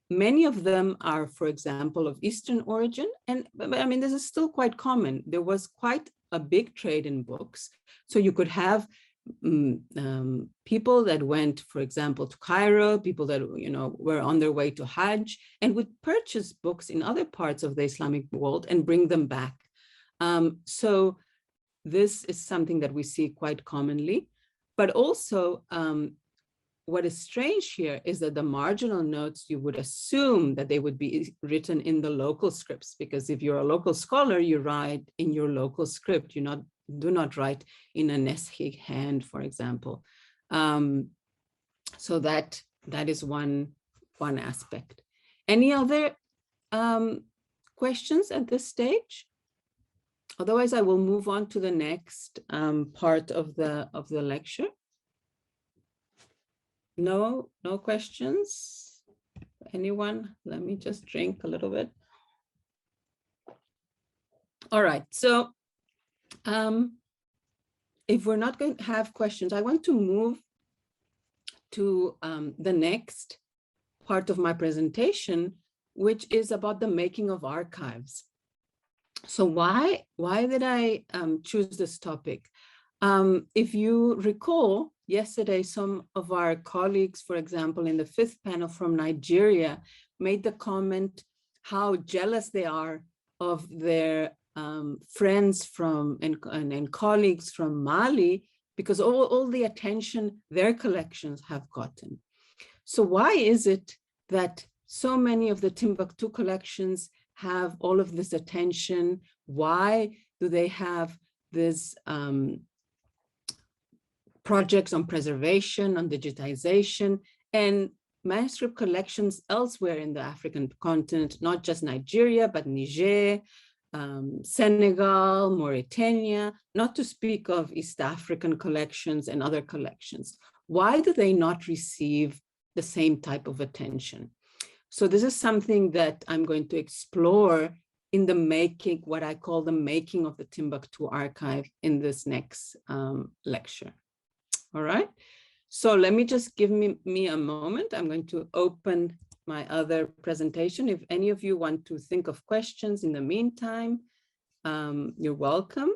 many of them are, for example, of Eastern origin. And I mean, this is still quite common. There was quite a big trade in books. So you could have people that went, for example, to Cairo, people that, you know, were on their way to Hajj and would purchase books in other parts of the Islamic world and bring them back. So this is something that we see quite commonly, but also what is strange here is that the marginal notes, you would assume that they would be written in the local scripts, because if you're a local scholar, you write in your local script. You do not write in a Neschi hand, for example. So that is one aspect. Any other questions at this stage? Otherwise, I will move on to the next part of the lecture. No questions? Anyone? Let me just drink a little bit. All right, so if we're not going to have questions, I want to move to the next part of my presentation, which is about the making of archives. So why did I choose this topic? If you recall, yesterday, some of our colleagues, for example, in the 5th panel from Nigeria, made the comment how jealous they are of their friends from and colleagues from Mali, because all the attention their collections have gotten. So why is it that so many of the Timbuktu collections have all of this attention? Why do they have this projects on preservation, on digitization, and manuscript collections elsewhere in the African continent, not just Nigeria, but Niger, Senegal, Mauritania, not to speak of East African collections and other collections? Why do they not receive the same type of attention? So this is something that I'm going to explore in the making, what I call the making of the Timbuktu archive, in this next lecture. All right, so let me just give me a moment. I'm going to open my other presentation. If any of you want to think of questions in the meantime, you're welcome.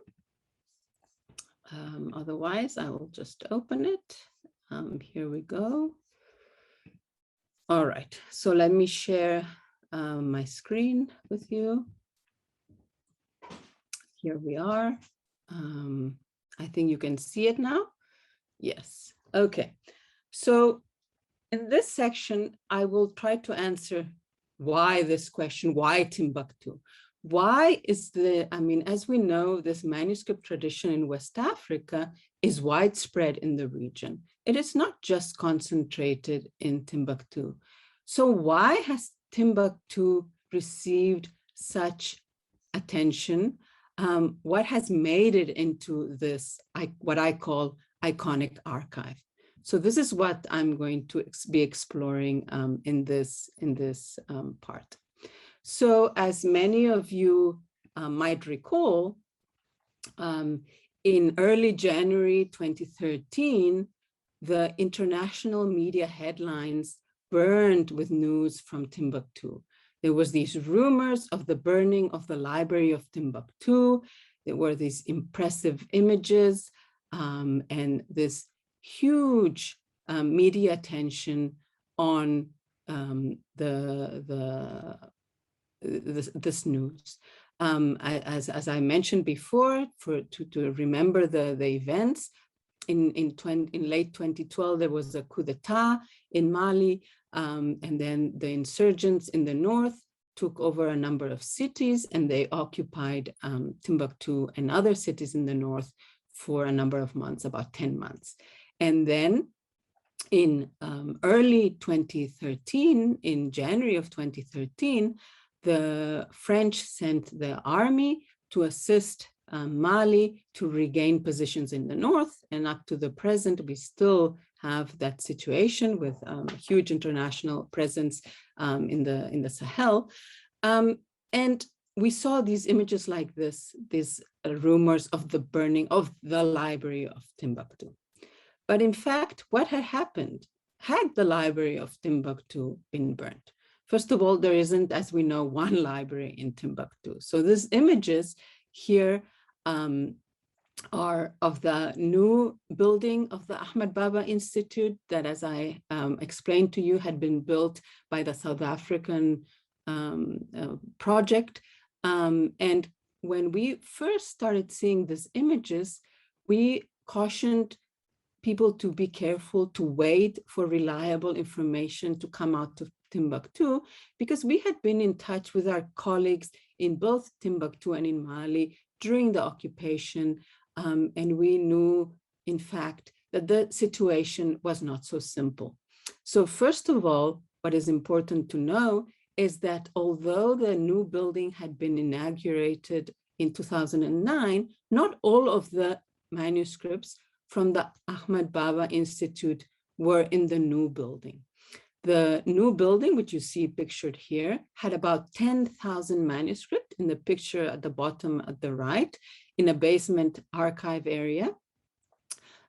Otherwise, I will just open it. Here we go. All right, so let me share my screen with you. Here we are. I think you can see it now. Yes, okay. So in this section, I will try to answer why this question, why Timbuktu? Why is I mean, as we know, this manuscript tradition in West Africa is widespread in the region. It is not just concentrated in Timbuktu. So why has Timbuktu received such attention? What has made it into this, what I call iconic archive? So this is what I'm going to be exploring in this part. So as many of you might recall, in early January 2013, the international media headlines burned with news from Timbuktu. There was these rumors of the burning of the Library of Timbuktu. There were these impressive images and this huge media attention on this news. As I mentioned before, to remember the events, in late 2012, there was a coup d'etat in Mali, and then the insurgents in the north took over a number of cities, and they occupied Timbuktu and other cities in the north for a number of months, about 10 months. And then in early 2013, in January of 2013, the French sent their army to assist Mali to regain positions in the north. And up to the present, we still have that situation with huge international presence in the Sahel. And we saw these images like this, these rumors of the burning of the Library of Timbuktu. But in fact, what had happened had the Library of Timbuktu been burnt? First of all, there isn't, as we know, one library in Timbuktu. So these images here are of the new building of the Ahmed Baba Institute that, as I explained to you, had been built by the South African project. And when we first started seeing these images, we cautioned people to be careful, to wait for reliable information to come out of Timbuktu, because we had been in touch with our colleagues in both Timbuktu and in Mali during the occupation, and we knew, in fact, that the situation was not so simple. So first of all, what is important to know is that although the new building had been inaugurated in 2009, not all of the manuscripts from the Ahmed Baba Institute were in the new building. The new building, which you see pictured here, had about 10,000 manuscripts in the picture at the bottom at the right, in a basement archive area.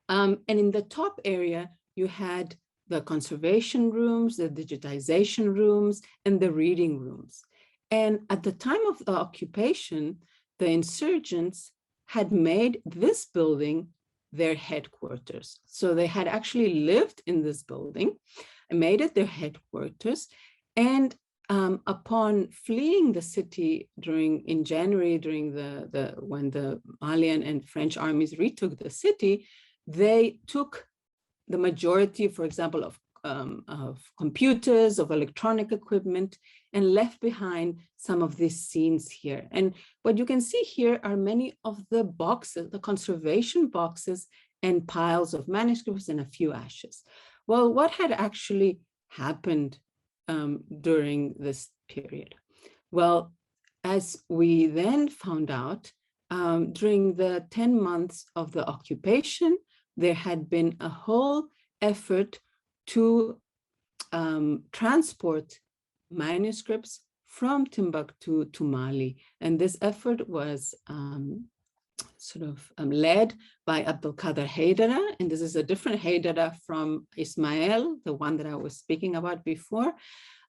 And in the top area, you had the conservation rooms, the digitization rooms, and the reading rooms. And at the time of the occupation, the insurgents had made this building their headquarters. So they had actually lived in this building and made it their headquarters. And upon fleeing the city in January, during when the Malian and French armies retook the city, they took the majority, for example, of computers, of electronic equipment, and left behind some of these scenes here. And what you can see here are many of the boxes, the conservation boxes, and piles of manuscripts and a few ashes. Well, what had actually happened during this period? Well, as we then found out, during the 10 months of the occupation, there had been a whole effort to transport manuscripts from Timbuktu to Mali. And this effort was led by Abdelkader Haidara, and this is a different Haidara from Ismail, the one that I was speaking about before,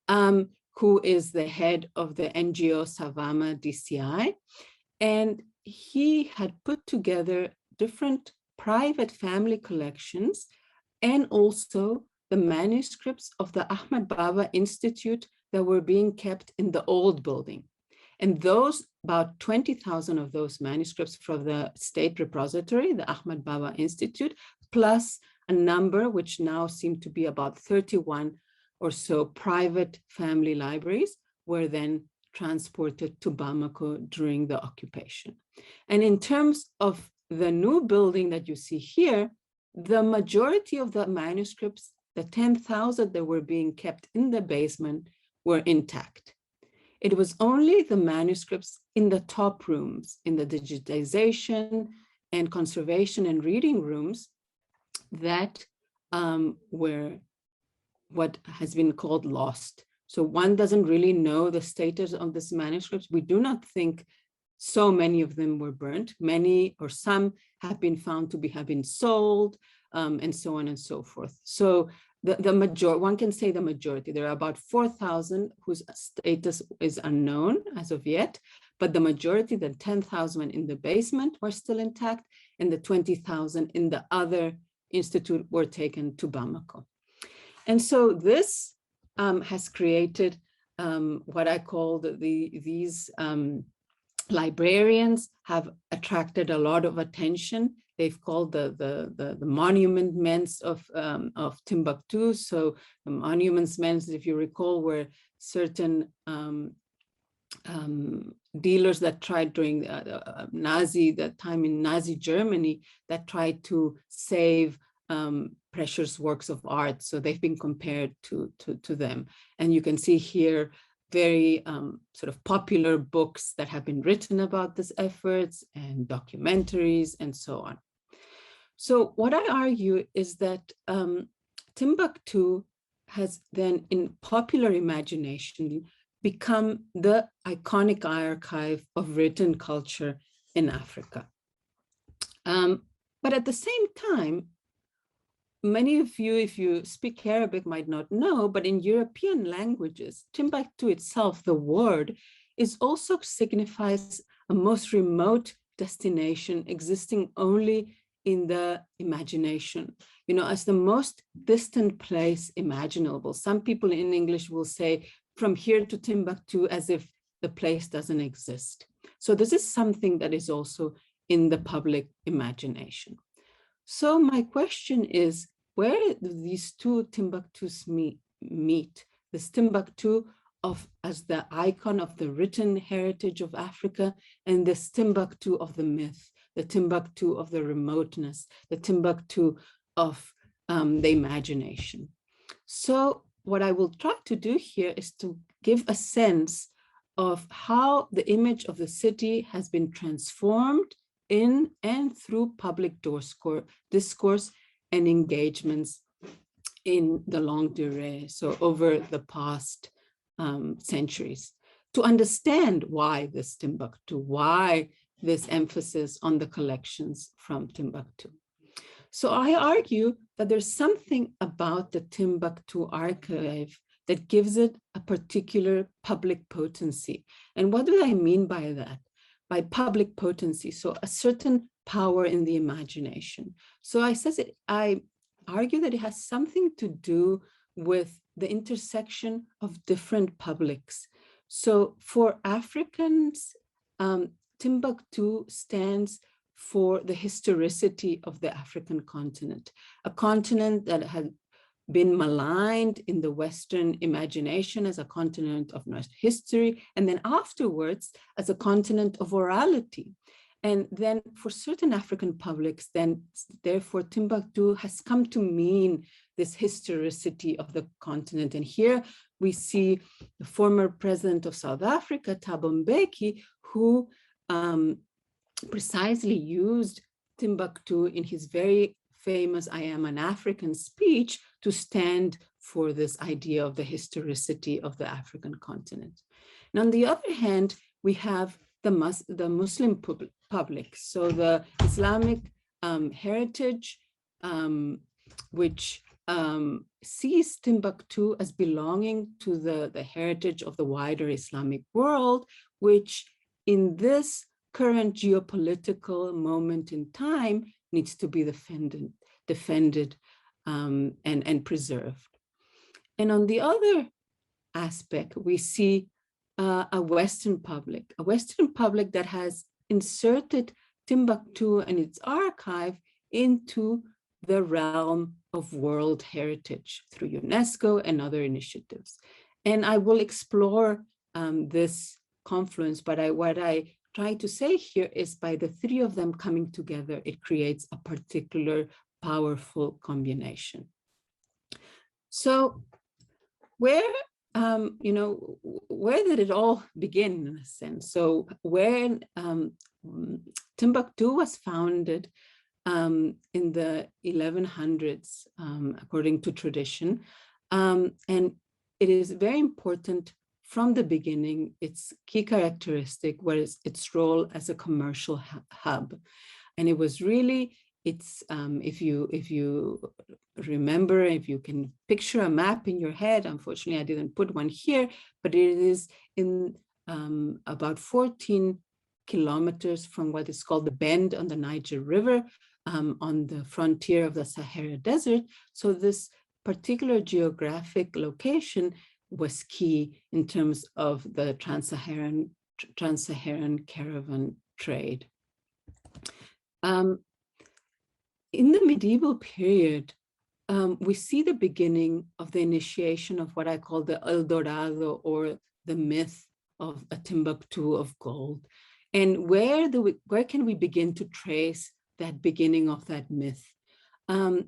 who is the head of the NGO Savama DCI. And he had put together different private family collections and also the manuscripts of the Ahmed Baba Institute that were being kept in the old building. And those, about 20,000 of those manuscripts from the state repository, the Ahmed Baba Institute, plus a number which now seem to be about 31 or so private family libraries, were then transported to Bamako during the occupation. And in terms of the new building that you see here, the majority of the manuscripts, the 10,000 that were being kept in the basement, were intact. It was only the manuscripts in the top rooms, in the digitization and conservation and reading rooms, that were what has been called lost. So one doesn't really know the status of these manuscripts. We do not think so many of them were burnt. Many or some have been found to have been sold, and so on and so forth. So the majority, one can say the majority, there are about 4,000 whose status is unknown as of yet, but the majority, the 10,000 in the basement, were still intact, and the 20,000 in the other institute were taken to Bamako. And so this has created what I call these librarians have attracted a lot of attention. They've called the monument men of Timbuktu. So the monuments men, if you recall, were certain dealers that tried during the time in Nazi Germany, that tried to save precious works of art. So they've been compared to them. And you can see here very sort of popular books that have been written about these efforts and documentaries and so on. So what I argue is that Timbuktu has then in popular imagination become the iconic archive of written culture in Africa. But at the same time, many of you, if you speak Arabic, might not know, but in European languages, Timbuktu itself, the word, is also signifies a most remote destination existing only in the imagination, you know, as the most distant place imaginable. Some people in English will say from here to Timbuktu as if the place doesn't exist. So this is something that is also in the public imagination. So my question is, where do these two Timbuktus meet? This Timbuktu as the icon of the written heritage of Africa, and this Timbuktu of the myth, the Timbuktu of the remoteness, the Timbuktu of the imagination. So what I will try to do here is to give a sense of how the image of the city has been transformed in and through public discourse and engagements in the longue durée, so over the past centuries, to understand why this Timbuktu, why this emphasis on the collections from Timbuktu. So I argue that there's something about the Timbuktu archive that gives it a particular public potency. And what do I mean by that? By public potency, so a certain power in the imagination. So I argue that it has something to do with the intersection of different publics. So for Africans, Timbuktu stands for the historicity of the African continent, a continent that had been maligned in the Western imagination as a continent of history, and then afterwards as a continent of orality. And then for certain African publics, then therefore Timbuktu has come to mean this historicity of the continent. And here we see the former president of South Africa, Thabo Mbeki, who precisely used Timbuktu in his very famous I Am an African speech to stand for this idea of the historicity of the African continent. And on the other hand, we have the Muslim public, so the Islamic heritage, which sees Timbuktu as belonging to the heritage of the wider Islamic world, which in this current geopolitical moment in time needs to be defended and preserved. And on the other aspect, we see a Western public that has inserted Timbuktu and its archive into the realm of world heritage through UNESCO and other initiatives. And I will explore this confluence, but what I try to say here is by the three of them coming together, it creates a particular powerful combination. So where did it all begin in a sense? So when Timbuktu was founded in the 1100s, according to tradition, and it is very important from the beginning, its key characteristic was its role as a commercial hub. And it was really, if you remember, if you can picture a map in your head, unfortunately I didn't put one here, but it is in about 14 kilometers from what is called the Bend on the Niger River, on the frontier of the Sahara Desert. So this particular geographic location was key in terms of the trans-Saharan caravan trade. In the medieval period, we see the beginning of the initiation of what I call the El Dorado, or the myth of a Timbuktu of gold. And where can we begin to trace that beginning of that myth?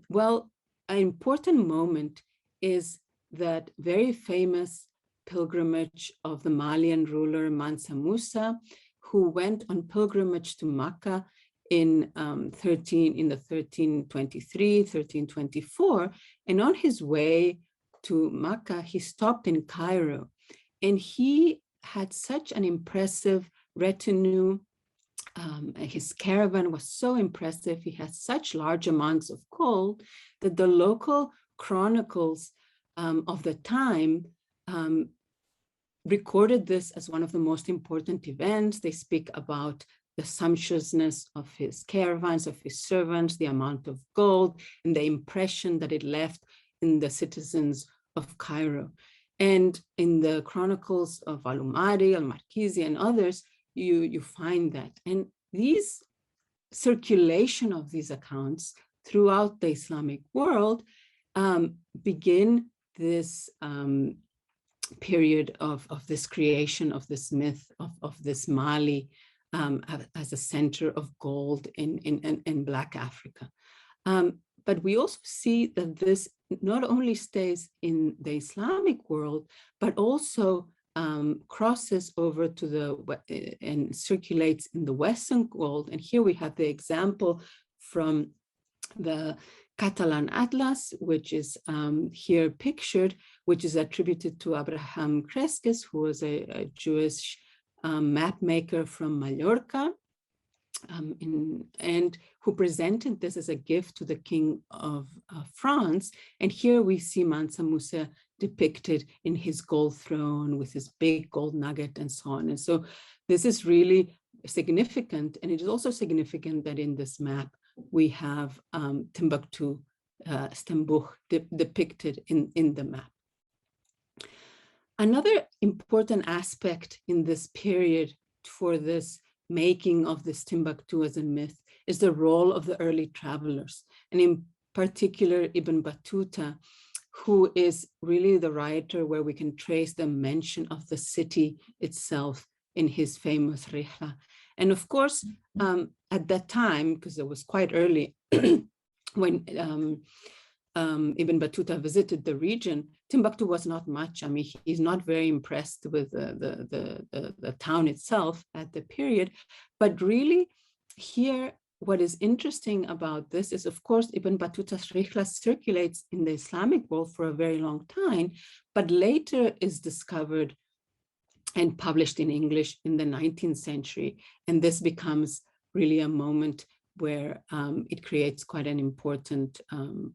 Well, an important moment is that very famous pilgrimage of the Malian ruler Mansa Musa, who went on pilgrimage to Mecca in 1323, 1324. And on his way to Mecca, he stopped in Cairo, and he had such an impressive retinue. His caravan was so impressive. He had such large amounts of gold that the local chronicles of the time recorded this as one of the most important events. They speak about the sumptuousness of his caravans, of his servants, the amount of gold, and the impression that it left in the citizens of Cairo. And in the chronicles of Al-Umari, Al-Markizi, and others, you find that. And these circulation of these accounts throughout the Islamic world begin this period of this creation of this myth of this Mali as a center of gold in Black Africa. But we also see that this not only stays in the Islamic world, but also crosses over to and circulates in the Western world. And here we have the example from the Catalan Atlas, which is here pictured, which is attributed to Abraham Cresques, who was a Jewish map maker from Mallorca, and who presented this as a gift to the King of France. And here we see Mansa Musa depicted in his gold throne with his big gold nugget and so on. And so this is really significant. And it is also significant that in this map, we have Timbuktu, Stambukh depicted in the map. Another important aspect in this period for this making of this Timbuktu as a myth is the role of the early travelers, and in particular Ibn Battuta, who is really the writer where we can trace the mention of the city itself in his famous Rihla. And of course, at that time, because it was quite early when Ibn Battuta visited the region, Timbuktu was not much. I mean, he's not very impressed with the town itself at the period. But really, here, what is interesting about this is, of course, Ibn Battuta's Rihla circulates in the Islamic world for a very long time, but later is discovered and published in English in the 19th century. And this becomes really a moment where it creates quite an important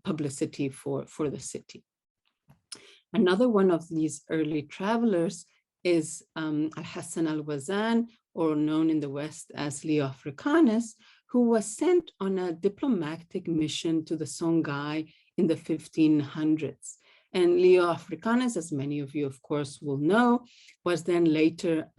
publicity for the city. Another one of these early travelers is Alhassan Al-Wazan, or known in the West as Leo Africanus, who was sent on a diplomatic mission to the Songhai in the 1500s. And Leo Africanus, as many of you, of course, will know, was then later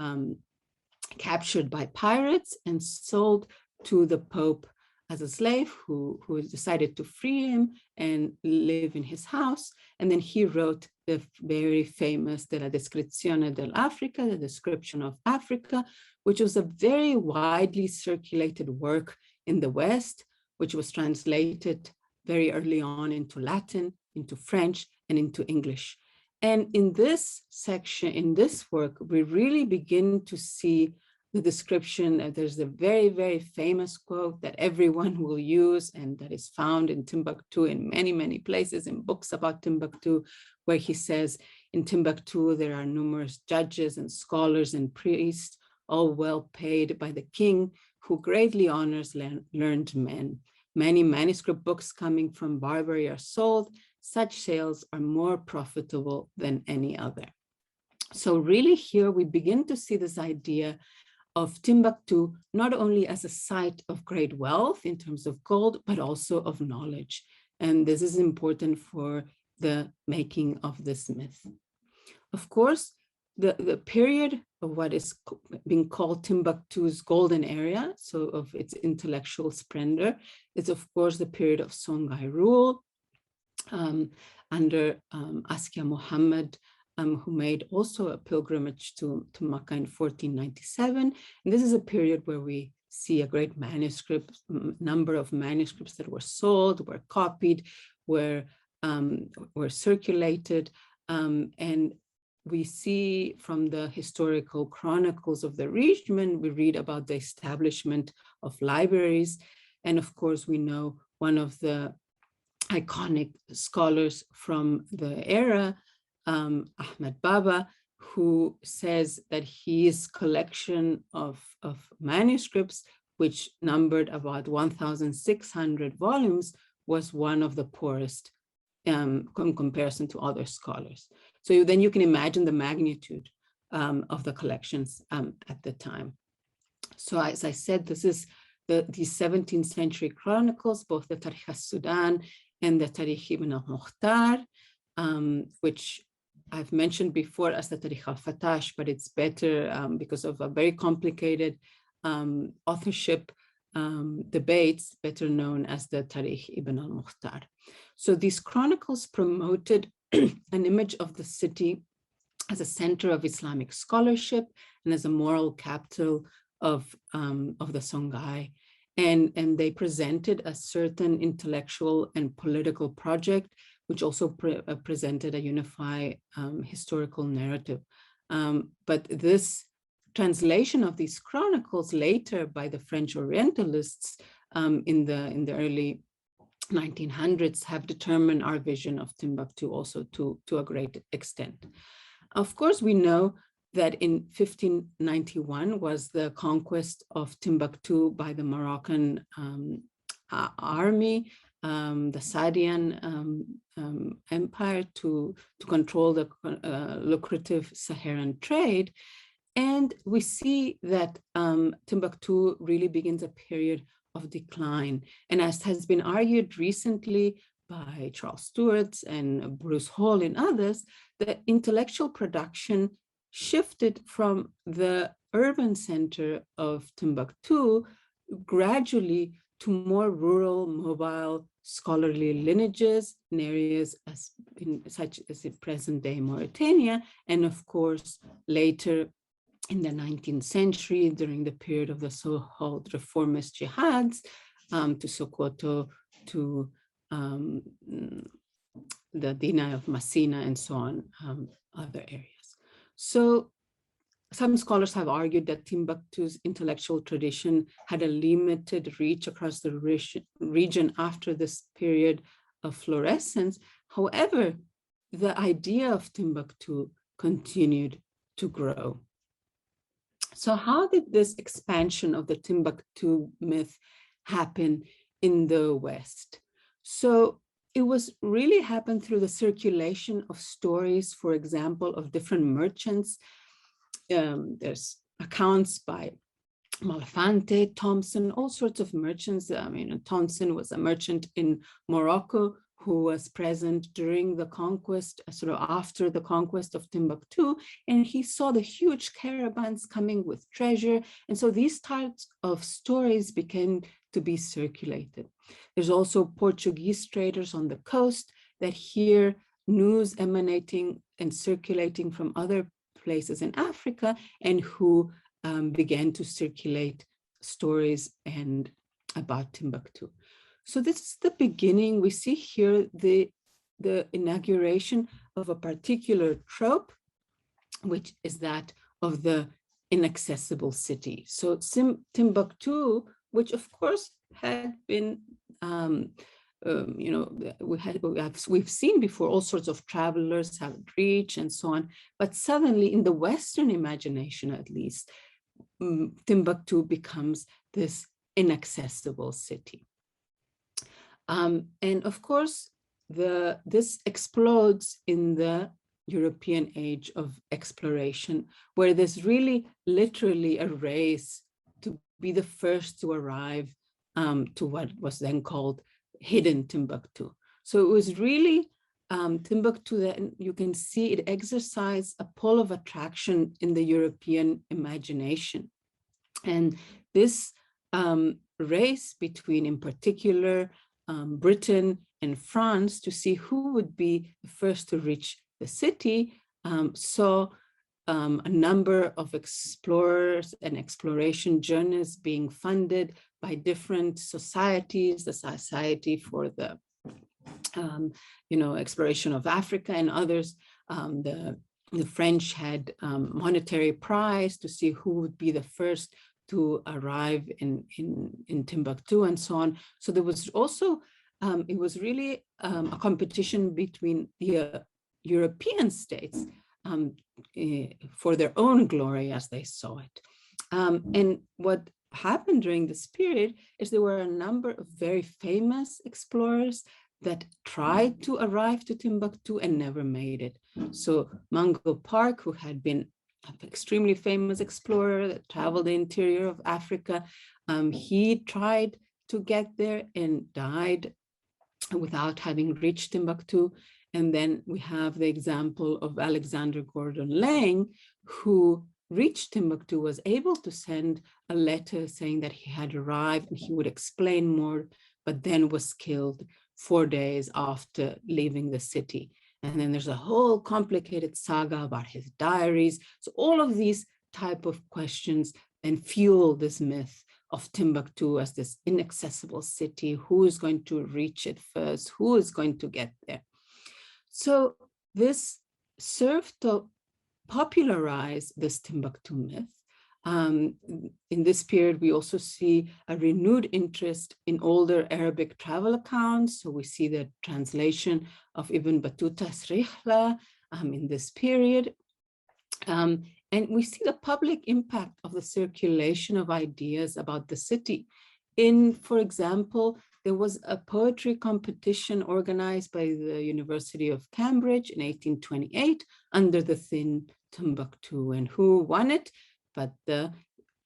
captured by pirates and sold to the Pope as a slave, who decided to free him and live in his house. And then he wrote the very famous De la Descrizione dell'Africa, the description of Africa, which was a very widely circulated work in the West, which was translated very early on into Latin, into French, and into English. And in this section, in this work, we really begin to see the description. There's a very, very famous quote that everyone will use, and that is found in Timbuktu in many, many places in books about Timbuktu, where he says, in Timbuktu, there are numerous judges and scholars and priests, all well paid by the king, who greatly honors learned men. Many manuscript books coming from Barbary are sold. Such sales are more profitable than any other. So really here we begin to see this idea of Timbuktu not only as a site of great wealth in terms of gold, but also of knowledge. And this is important for the making of this myth. Of course, the period of what is being called Timbuktu's golden era, so of its intellectual splendor, is of course the period of Songhai rule under Askia Muhammad, who made also a pilgrimage to Makkah in 1497. And this is a period where we see a great number of manuscripts that were sold, were copied, where were circulated, and we see from the historical chronicles of the region, we read about the establishment of libraries. And of course, we know one of the iconic scholars from the era, Ahmed Baba, who says that his collection of manuscripts, which numbered about 1,600 volumes, was one of the poorest in comparison to other scholars. So then you can imagine the magnitude of the collections at the time. So as I said, this is the 17th century chronicles, both the Tarikh al-Sudan and the Tarikh ibn al-Mukhtar, which I've mentioned before as the Tarikh al-Fatash, but it's better because of a very complicated authorship debates, better known as the Tarikh ibn al-Mukhtar. So these chronicles promoted an image of the city as a center of Islamic scholarship and as a moral capital of the Songhai. And they presented a certain intellectual and political project, which also presented a unified historical narrative. But this translation of these chronicles later by the French Orientalists in the early 1900s have determined our vision of Timbuktu also to a great extent. Of course, we know that in 1591 was the conquest of Timbuktu by the Moroccan army, the Sadian Empire, to control the lucrative Saharan trade. And we see that Timbuktu really begins a period of decline. And as has been argued recently by Charles Stewart and Bruce Hall and others, the intellectual production shifted from the urban center of Timbuktu gradually to more rural, mobile, scholarly lineages in areas such as the present-day Mauritania, and of course, later in the 19th century, during the period of the so-called reformist jihads, to Sokoto, to the Dina of Massina, and so on, other areas. So some scholars have argued that Timbuktu's intellectual tradition had a limited reach across the region after this period of florescence. However, the idea of Timbuktu continued to grow. So how did this expansion of the Timbuktu myth happen in the West? So it was really happened through the circulation of stories, for example, of different merchants. There's accounts by Malfante, Thompson, all sorts of merchants. I mean, Thompson was a merchant in Morocco who was present during the conquest, sort of after the conquest of Timbuktu, and he saw the huge caravans coming with treasure. And so these types of stories began to be circulated. There's also Portuguese traders on the coast that hear news emanating and circulating from other places in Africa, and who began to circulate stories and about Timbuktu. So this is the beginning. We see here the inauguration of a particular trope, which is that of the inaccessible city. So Timbuktu, which of course had been, you know, we've seen before all sorts of travelers have reached and so on, but suddenly in the Western imagination, at least, Timbuktu becomes this inaccessible city. And of course, this explodes in the European age of exploration, where there's really literally a race to be the first to arrive to what was then called hidden Timbuktu. So it was really Timbuktu that you can see it exercised a pull of attraction in the European imagination. And this race between, in particular, Britain and France to see who would be the first to reach the city saw a number of explorers and exploration journeys being funded by different societies, the Society for the exploration of Africa and others. The French had monetary prize to see who would be the first to arrive in Timbuktu and so on. So there was also, it was really a competition between the European states for their own glory as they saw it. And what happened during this period is there were a number of very famous explorers that tried to arrive to Timbuktu and never made it. So Mungo Park, who had been an extremely famous explorer that traveled the interior of Africa, he tried to get there and died without having reached Timbuktu. And then we have the example of Alexander Gordon Laing, who reached Timbuktu, was able to send a letter saying that he had arrived and he would explain more, but then was killed 4 days after leaving the city. And then there's a whole complicated saga about his diaries. So all of these type of questions then fuel this myth of Timbuktu as this inaccessible city. Who is going to reach it first? Who is going to get there? So this served to popularize this Timbuktu myth. In this period, we also see a renewed interest in older Arabic travel accounts. So we see the translation of Ibn Battuta's Rihla in this period. And we see the public impact of the circulation of ideas about the city. For example, there was a poetry competition organized by the University of Cambridge in 1828 under the theme Timbuktu, and who won it? But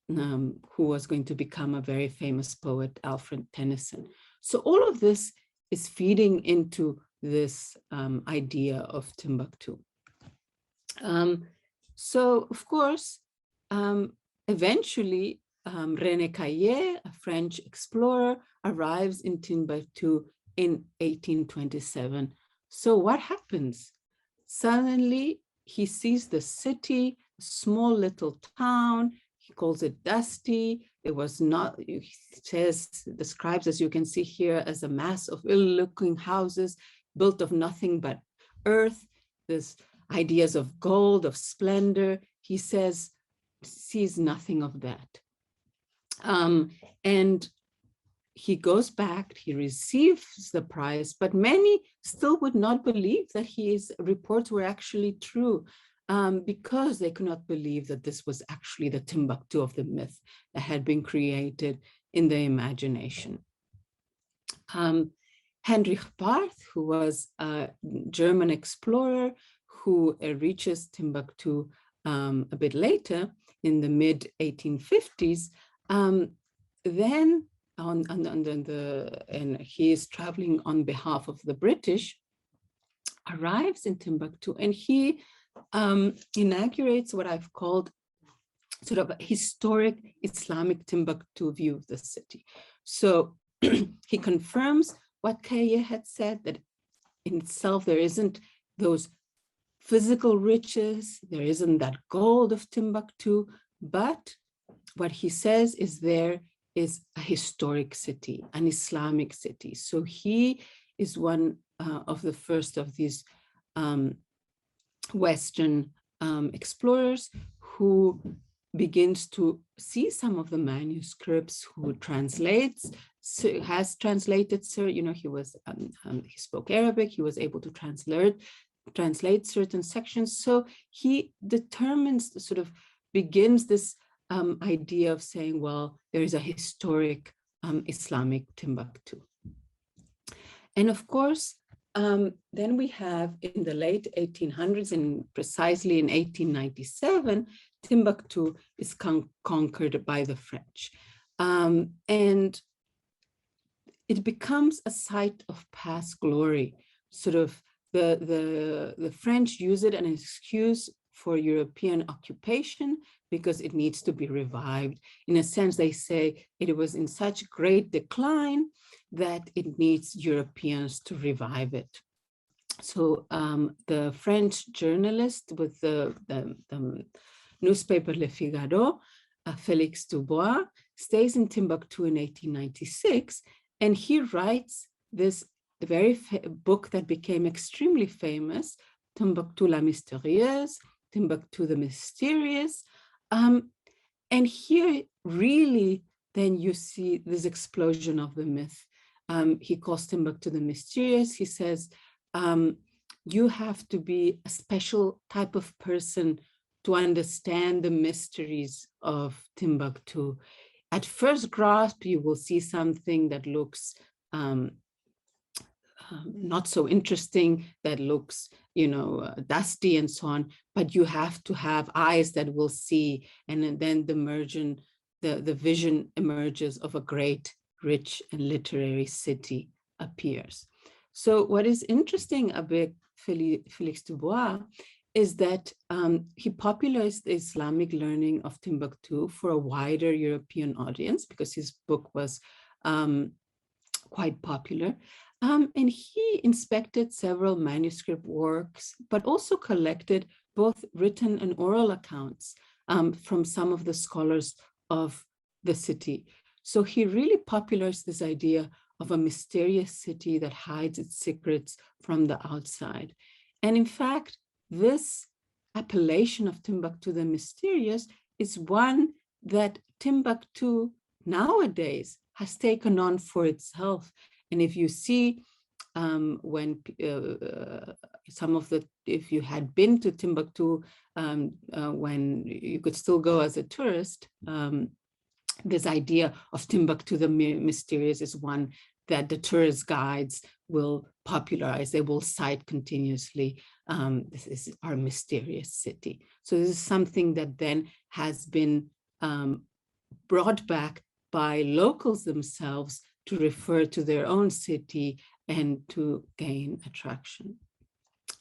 who was going to become a very famous poet, Alfred Tennyson. So all of this is feeding into this idea of Timbuktu. So of course, eventually, René Caillet, a French explorer, arrives in Timbuktu in 1827. So what happens? Suddenly, he sees the city, a small little town. He calls it dusty. It was not, he says, describes, as you can see here, as a mass of ill-looking houses built of nothing but earth. There's ideas of gold, of splendor. He says, sees nothing of that. And he goes back, he receives the prize, but many still would not believe that his reports were actually true, because they could not believe that this was actually the Timbuktu of the myth that had been created in the imagination. Heinrich Barth, who was a German explorer who reaches Timbuktu a bit later in the mid-1850s, then and he is traveling on behalf of the British, arrives in Timbuktu, and he inaugurates what I've called sort of a historic Islamic Timbuktu view of the city. So he confirms what Caillet had said, that in itself there isn't those physical riches, there isn't that gold of Timbuktu, but what he says is there is a historic city, an Islamic city. So he is one of the first of these Western explorers who begins to see some of the manuscripts, who has translated, he spoke Arabic, he was able to translate certain sections. So he determines, sort of begins this idea of saying, well, there is a historic Islamic Timbuktu. And of course, then we have in the late 1800s, and precisely in 1897, Timbuktu is conquered by the French. And it becomes a site of past glory. Sort of the French use it as an excuse for European occupation because it needs to be revived. In a sense, they say it was in such great decline that it needs Europeans to revive it. So the French journalist with the newspaper Le Figaro, Félix Dubois, stays in Timbuktu in 1896, and he writes this the very book that became extremely famous, Timbuktu la Mystérieuse, Timbuktu the Mysterious. And here really then you see this explosion of the myth. He calls Timbuktu the Mysterious. He says, you have to be a special type of person to understand the mysteries of Timbuktu. At first grasp, you will see something that looks not so interesting, that looks, dusty and so on, but you have to have eyes that will see, and then the vision emerges of a great, rich and literary city appears. So what is interesting about Félix Dubois is that he popularized the Islamic learning of Timbuktu for a wider European audience because his book was quite popular. And he inspected several manuscript works, but also collected both written and oral accounts from some of the scholars of the city. So he really popularized this idea of a mysterious city that hides its secrets from the outside. And in fact, this appellation of Timbuktu the Mysterious is one that Timbuktu nowadays has taken on for itself. And if you see if you had been to Timbuktu when you could still go as a tourist, this idea of Timbuktu the Mysterious is one that the tourist guides will popularize. They will cite continuously. This is our mysterious city. So this is something that then has been brought back by locals themselves to refer to their own city and to gain attraction.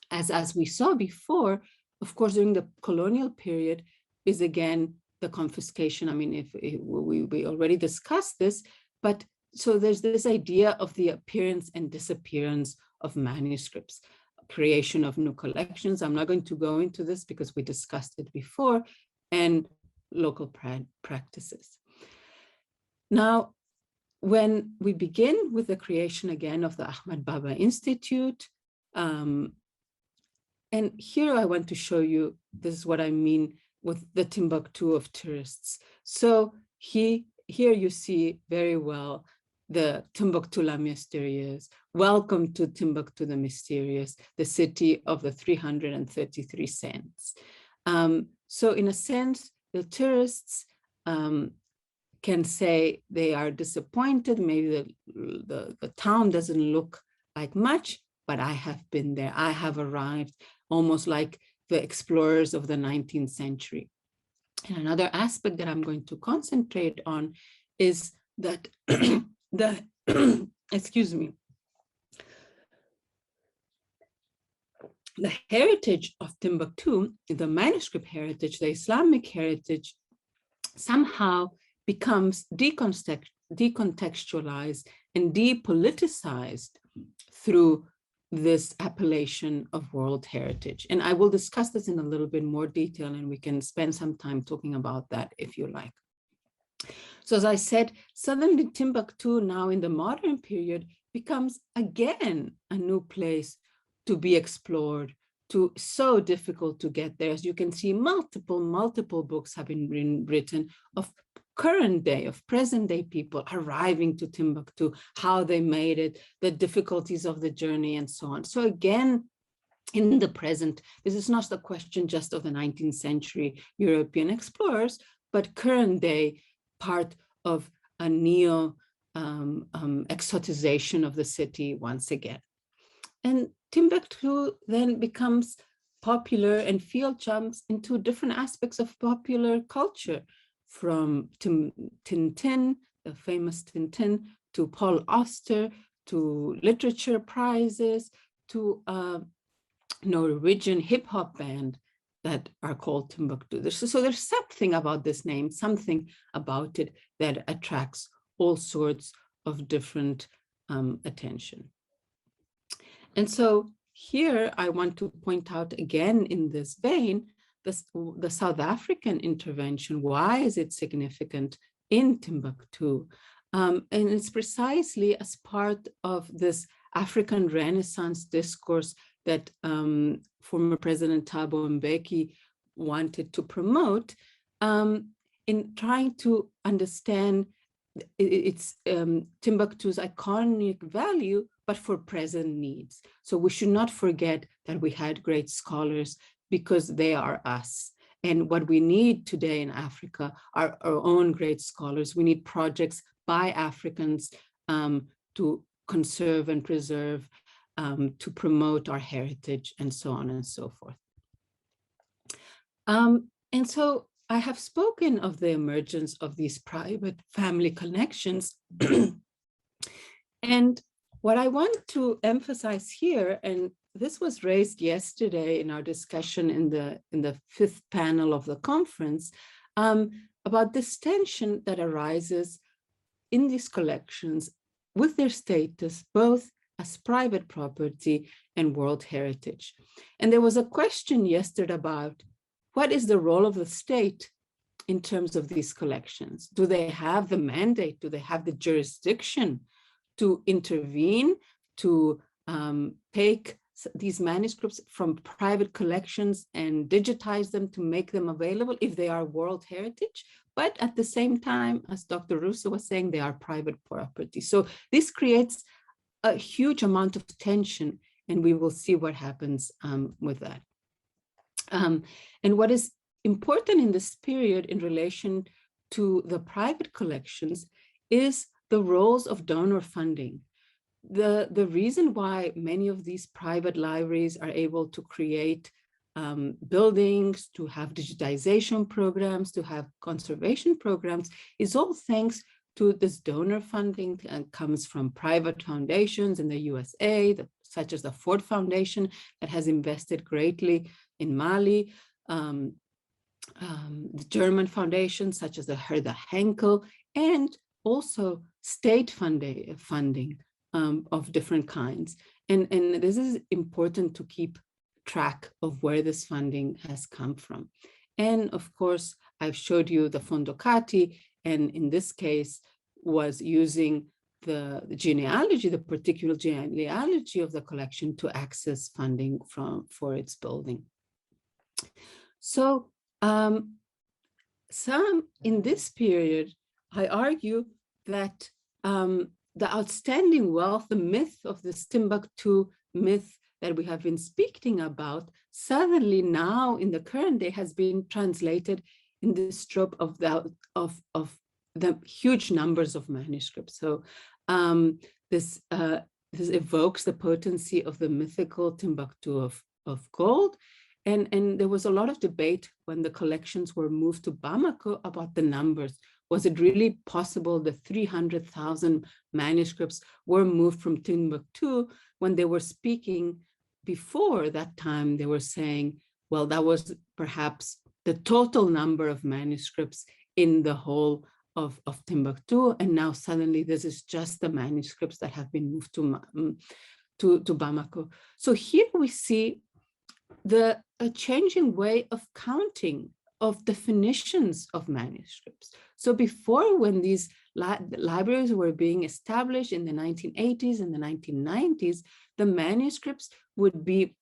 As we saw before, of course, during the colonial period is again the confiscation. I mean, we already discussed this, but so there's this idea of the appearance and disappearance of manuscripts, creation of new collections. I'm not going to go into this because we discussed it before, and local practices. Now, when we begin with the creation again of the Ahmad Baba Institute, and here I want to show you, this is what I mean with the Timbuktu of tourists. So here you see very well the Timbuktu la Mystérieuse. Welcome to Timbuktu the Mysterious, the city of the 333 saints. So in a sense, the tourists can say they are disappointed. Maybe the town doesn't look like much, but I have been there. I have arrived, almost like the explorers of the 19th century. And another aspect that I'm going to concentrate on is that excuse me, the heritage of Timbuktu, the manuscript heritage, the Islamic heritage, somehow becomes decontextualized and depoliticized through this appellation of World Heritage. And I will discuss this in a little bit more detail, and we can spend some time talking about that if you like. So as I said, suddenly Timbuktu now in the modern period becomes again a new place to be explored, so difficult to get there. As you can see, multiple books have been written of current day, of present day people arriving to Timbuktu, how they made it, the difficulties of the journey and so on. So again, in the present, this is not the question just of the 19th century European explorers, but current day part of a neo-exotization of the city once again. And Timbuktu then becomes popular and field jumps into different aspects of popular culture, from Tintin, the famous Tintin, to Paul Auster, to literature prizes, to Norwegian hip hop band that are called Timbuktu. So there's something about this name, something about it that attracts all sorts of different attention. And so here I want to point out again in this vein, the South African intervention. Why is it significant in Timbuktu? And it's precisely as part of this African Renaissance discourse that former President Thabo Mbeki wanted to promote, in trying to understand its Timbuktu's iconic value, but for present needs. So we should not forget that we had great scholars because they are us. And what we need today in Africa are our own great scholars. We need projects by Africans to conserve and preserve, to promote our heritage, and so on and so forth. And so I have spoken of the emergence of these private family connections. And what I want to emphasize here, and this was raised yesterday in our discussion in the fifth panel of the conference, about this tension that arises in these collections with their status, both as private property and world heritage. And there was a question yesterday about what is the role of the state in terms of these collections? Do they have the mandate? Do they have the jurisdiction to intervene, to take these manuscripts from private collections and digitize them to make them available if they are world heritage? But at the same time, as Dr. Russo was saying, they are private property. So this creates a huge amount of tension, and we will see what happens with that. And what is important in this period in relation to the private collections is the roles of donor funding. The reason why many of these private libraries are able to create buildings, to have digitization programs, to have conservation programs, is all thanks to this donor funding that comes from private foundations in the USA, such as the Ford Foundation that has invested greatly in Mali, the German foundations such as the Herder Henkel, and also state funding of different kinds. And this is important to keep track of where this funding has come from. And of course, I've showed you the Fondo Cati, and in this case was using the genealogy, the particular genealogy of the collection to access funding for its building. So in this period, I argue that the outstanding wealth, the myth of this Timbuktu myth that we have been speaking about, suddenly now in the current day has been translated in this trope of the huge numbers of manuscripts. So this evokes the potency of the mythical Timbuktu of gold. And there was a lot of debate when the collections were moved to Bamako about the numbers. Was it really possible that 300,000 manuscripts were moved from Timbuktu? When they were speaking before that time, they were saying, well, that was perhaps the total number of manuscripts in the whole of Timbuktu. And now suddenly this is just the manuscripts that have been moved to Bamako. So here we see a changing way of counting, of definitions of manuscripts. So before, when these libraries were being established in the 1980s and the 1990s, the manuscripts would be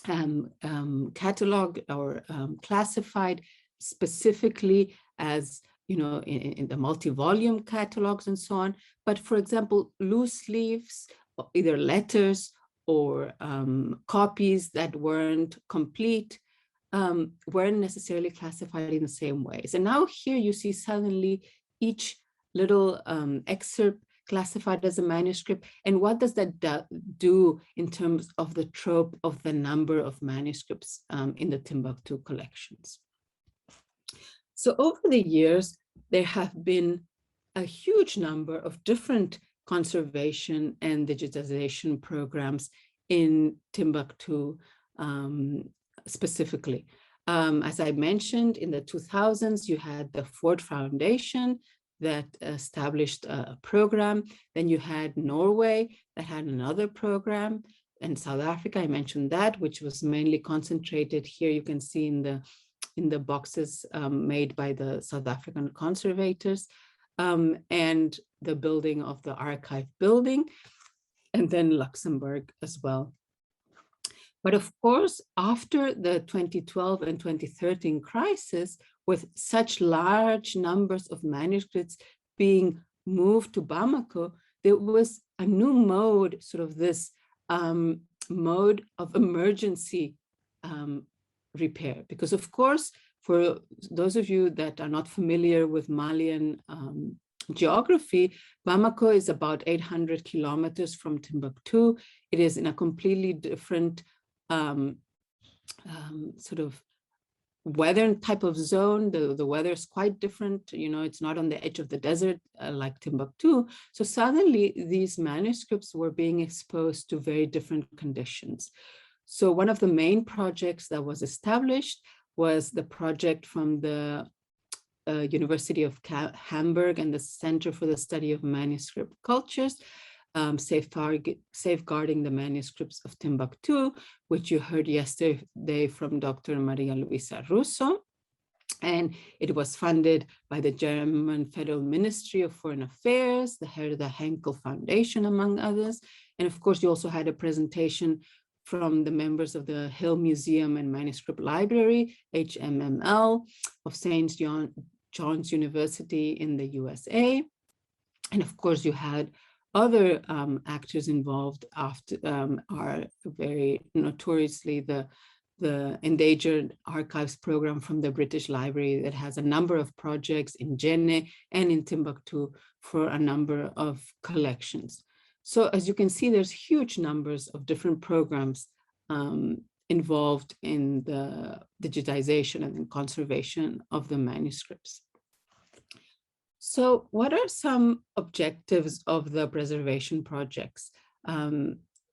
cataloged or classified specifically as, you know, in the multi-volume catalogs and so on. But for example, loose leaves, either letters or copies that weren't complete, weren't necessarily classified in the same ways. And now here you see suddenly each little excerpt classified as a manuscript. And what does that do in terms of the trope of the number of manuscripts in the Timbuktu collections? So over the years, there have been a huge number of different conservation and digitization programs in Timbuktu specifically. As I mentioned, in the 2000s, you had the Ford Foundation that established a program. Then you had Norway that had another program, and South Africa, I mentioned that, which was mainly concentrated here. You can see in the boxes made by the South African conservators, and the building of the archive building. and then Luxembourg as well. But of course, after the 2012 and 2013 crisis, with such large numbers of manuscripts being moved to Bamako, there was a new mode, sort of this mode of emergency repair. Because of course, for those of you that are not familiar with Malian geography, Bamako is about 800 kilometers from Timbuktu. It is in a completely different sort of weather type of zone. The weather is quite different. You know, it's not on the edge of the desert like Timbuktu. So suddenly these manuscripts were being exposed to very different conditions. So one of the main projects that was established was the project from the University of Hamburg and the Center for the Study of Manuscript Cultures, safeguarding the manuscripts of Timbuktu, which you heard yesterday from Dr. Maria Luisa Russo. And it was funded by the German Federal Ministry of Foreign Affairs, the Herder Henkel Foundation, among others. And of course, you also had a presentation from the members of the Hill Museum and Manuscript Library, HMML, of St. John's University in the USA. And of course, you had other actors involved after are very notoriously the Endangered Archives program from the British Library that has a number of projects in Djenné and in Timbuktu for a number of collections. So as you can see, there's huge numbers of different programs involved in the digitization and conservation of the manuscripts. So what are some objectives of the preservation projects?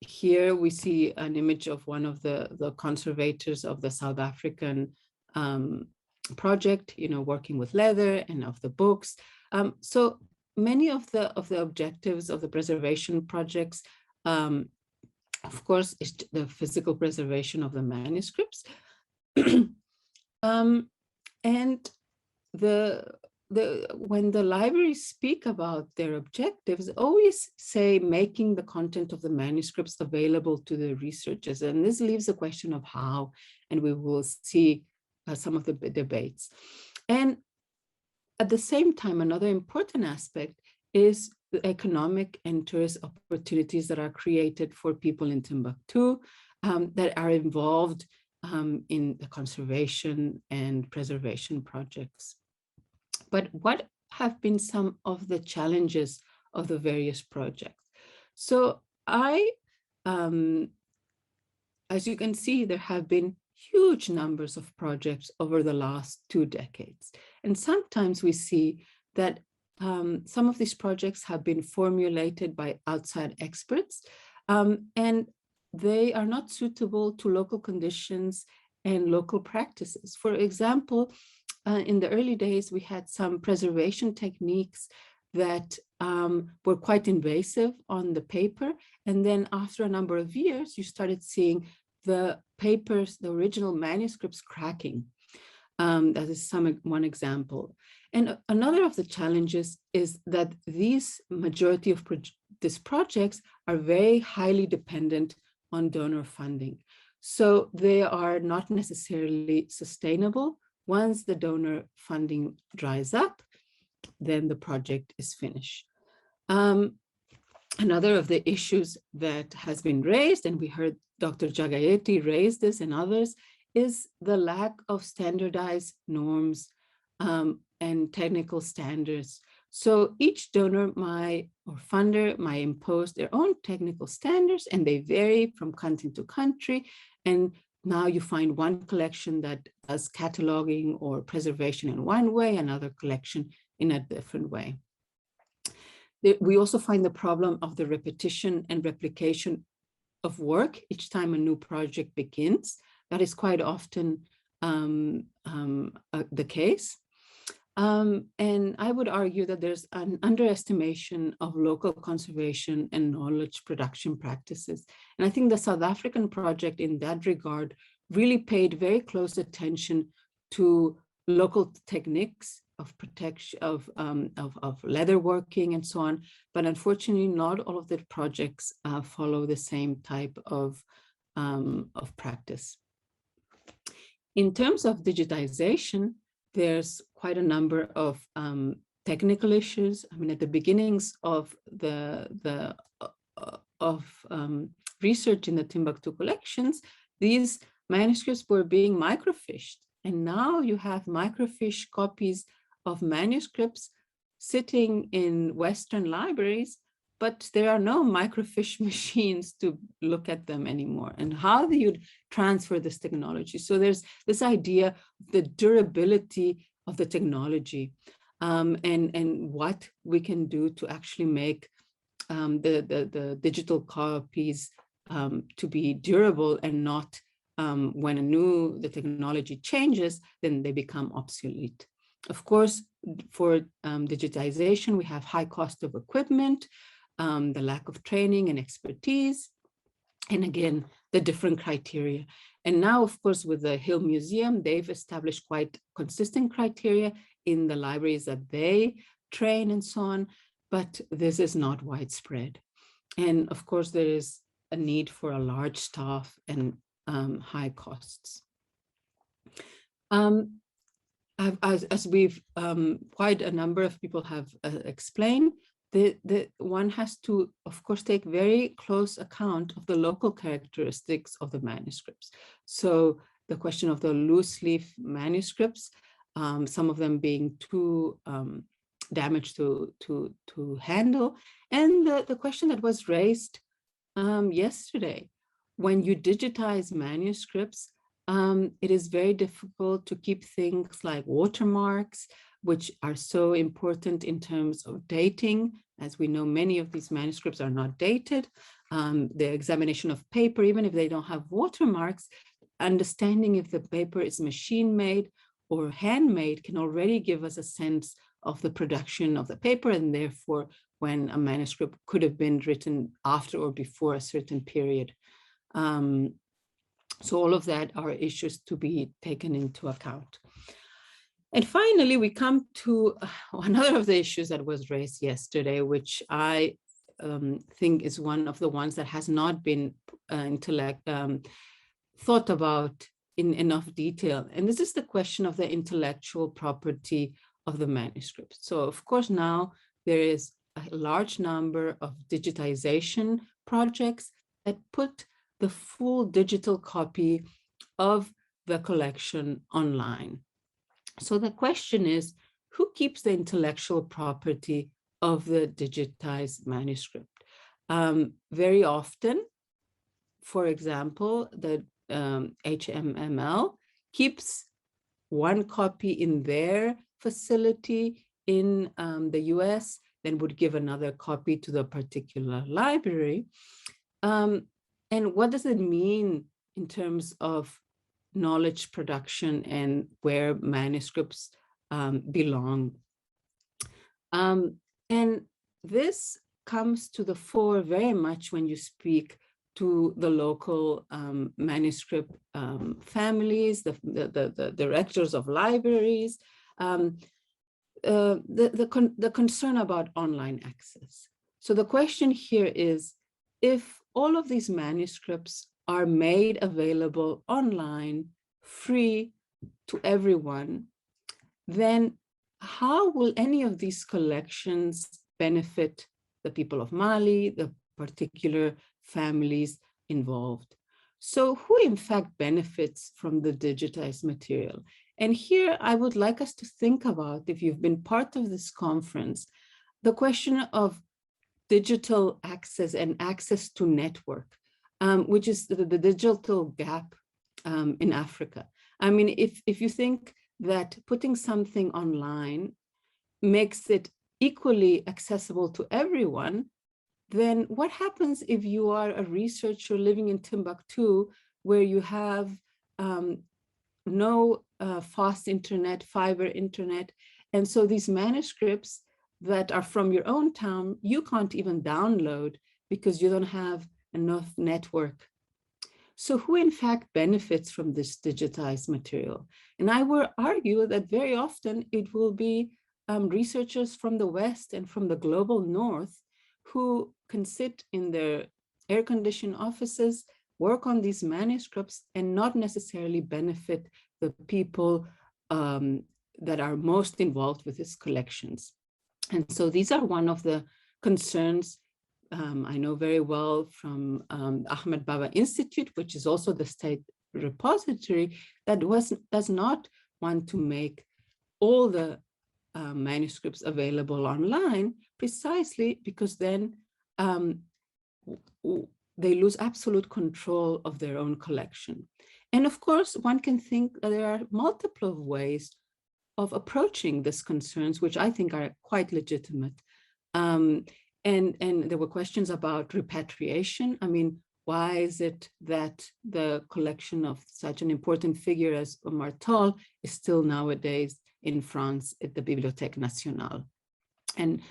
Here we see an image of one of the conservators of the South African project, you know, working with leather and of the books. So many of the objectives of the preservation projects, of course, is the physical preservation of the manuscripts. And when the libraries speak about their objectives, always say making the content of the manuscripts available to the researchers. And this leaves the question of how, and we will see some of the debates. And at the same time, another important aspect is the economic and tourist opportunities that are created for people in Timbuktu that are involved in the conservation and preservation projects. But what have been some of the challenges of the various projects? So as you can see, there have been huge numbers of projects over the last 2 decades. And sometimes we see that some of these projects have been formulated by outside experts, and they are not suitable to local conditions and local practices. For example, in the early days, we had some preservation techniques that were quite invasive on the paper. And then after a number of years, you started seeing the papers, the original manuscripts cracking. That is one example. And another of the challenges is that these majority of these projects are very highly dependent on donor funding. So they are not necessarily sustainable. Once the donor funding dries up, then the project is finished. Another of the issues that has been raised, and we heard Dr. Jagayetti raise this and others, is the lack of standardized norms and technical standards. So each donor or funder might impose their own technical standards, and they vary from country to country. And now you find one collection that does cataloging or preservation in one way, another collection in a different way. We also find the problem of the repetition and replication of work each time a new project begins. That is quite often the case. And I would argue that there's an underestimation of local conservation and knowledge production practices. And I think the South African project in that regard really paid very close attention to local techniques of protection, of leather working and so on. But unfortunately, not all of the projects follow the same type of practice. In terms of digitization, there's quite a number of technical issues. I mean, at the beginnings of research in the Timbuktu collections, these manuscripts were being microfished. And now you have microfiche copies of manuscripts sitting in Western libraries, but there are no microfiche machines to look at them anymore. And how do you transfer this technology? So there's this idea of the durability of the technology, and what we can do to actually make the digital copies to be durable, and not when the technology changes, then they become obsolete. Of course, for digitization, we have high cost of equipment, the lack of training and expertise, and again, the different criteria. And now, of course, with the Hill Museum, they've established quite consistent criteria in the libraries that they train and so on, but this is not widespread. And of course, there is a need for a large staff and high costs. As we've quite a number of people have explained, one has to, of course, take very close account of the local characteristics of the manuscripts. So the question of the loose leaf manuscripts, some of them being too damaged to handle, and the question that was raised yesterday, when you digitize manuscripts, it is very difficult to keep things like watermarks, which are so important in terms of dating. As we know, many of these manuscripts are not dated. The examination of paper, even if they don't have watermarks, understanding if the paper is machine-made or handmade can already give us a sense of the production of the paper, and therefore when a manuscript could have been written after or before a certain period. So all of that are issues to be taken into account. And finally, we come to another of the issues that was raised yesterday, which I think is one of the ones that has not been thought about in enough detail. And this is the question of the intellectual property of the manuscript. So of course, now there is a large number of digitization projects that put the full digital copy of the collection online. So the question is, who keeps the intellectual property of the digitized manuscript? Very often, for example, the HMML keeps one copy in their facility in the US, then would give another copy to the particular library. And what does it mean in terms of knowledge production and where manuscripts belong? And this comes to the fore very much when you speak to the local manuscript families, the directors of libraries, the concern about online access. So the question here is, if all of these manuscripts are made available online, free to everyone, then how will any of these collections benefit the people of Mali, the particular families involved? So who in fact benefits from the digitized material? And here I would like us to think about, if you've been part of this conference, the question of digital access and access to network, which is the digital gap in Africa. I mean, if you think that putting something online makes it equally accessible to everyone, then what happens if you are a researcher living in Timbuktu, where you have no fast internet, fiber internet, and so these manuscripts that are from your own town, you can't even download because you don't have enough network. So who in fact benefits from this digitized material? And I will argue that very often it will be researchers from the West and from the global North who can sit in their air-conditioned offices, work on these manuscripts, and not necessarily benefit the people that are most involved with these collections. And so these are one of the concerns I know very well from Ahmed Baba Institute, which is also the state repository, that does not want to make all the manuscripts available online, precisely because then they lose absolute control of their own collection. And of course, one can think that there are multiple ways of approaching these concerns, which I think are quite legitimate. And there were questions about repatriation. I mean, why is it that the collection of such an important figure as Omar Tall is still nowadays in France at the Bibliothèque Nationale? And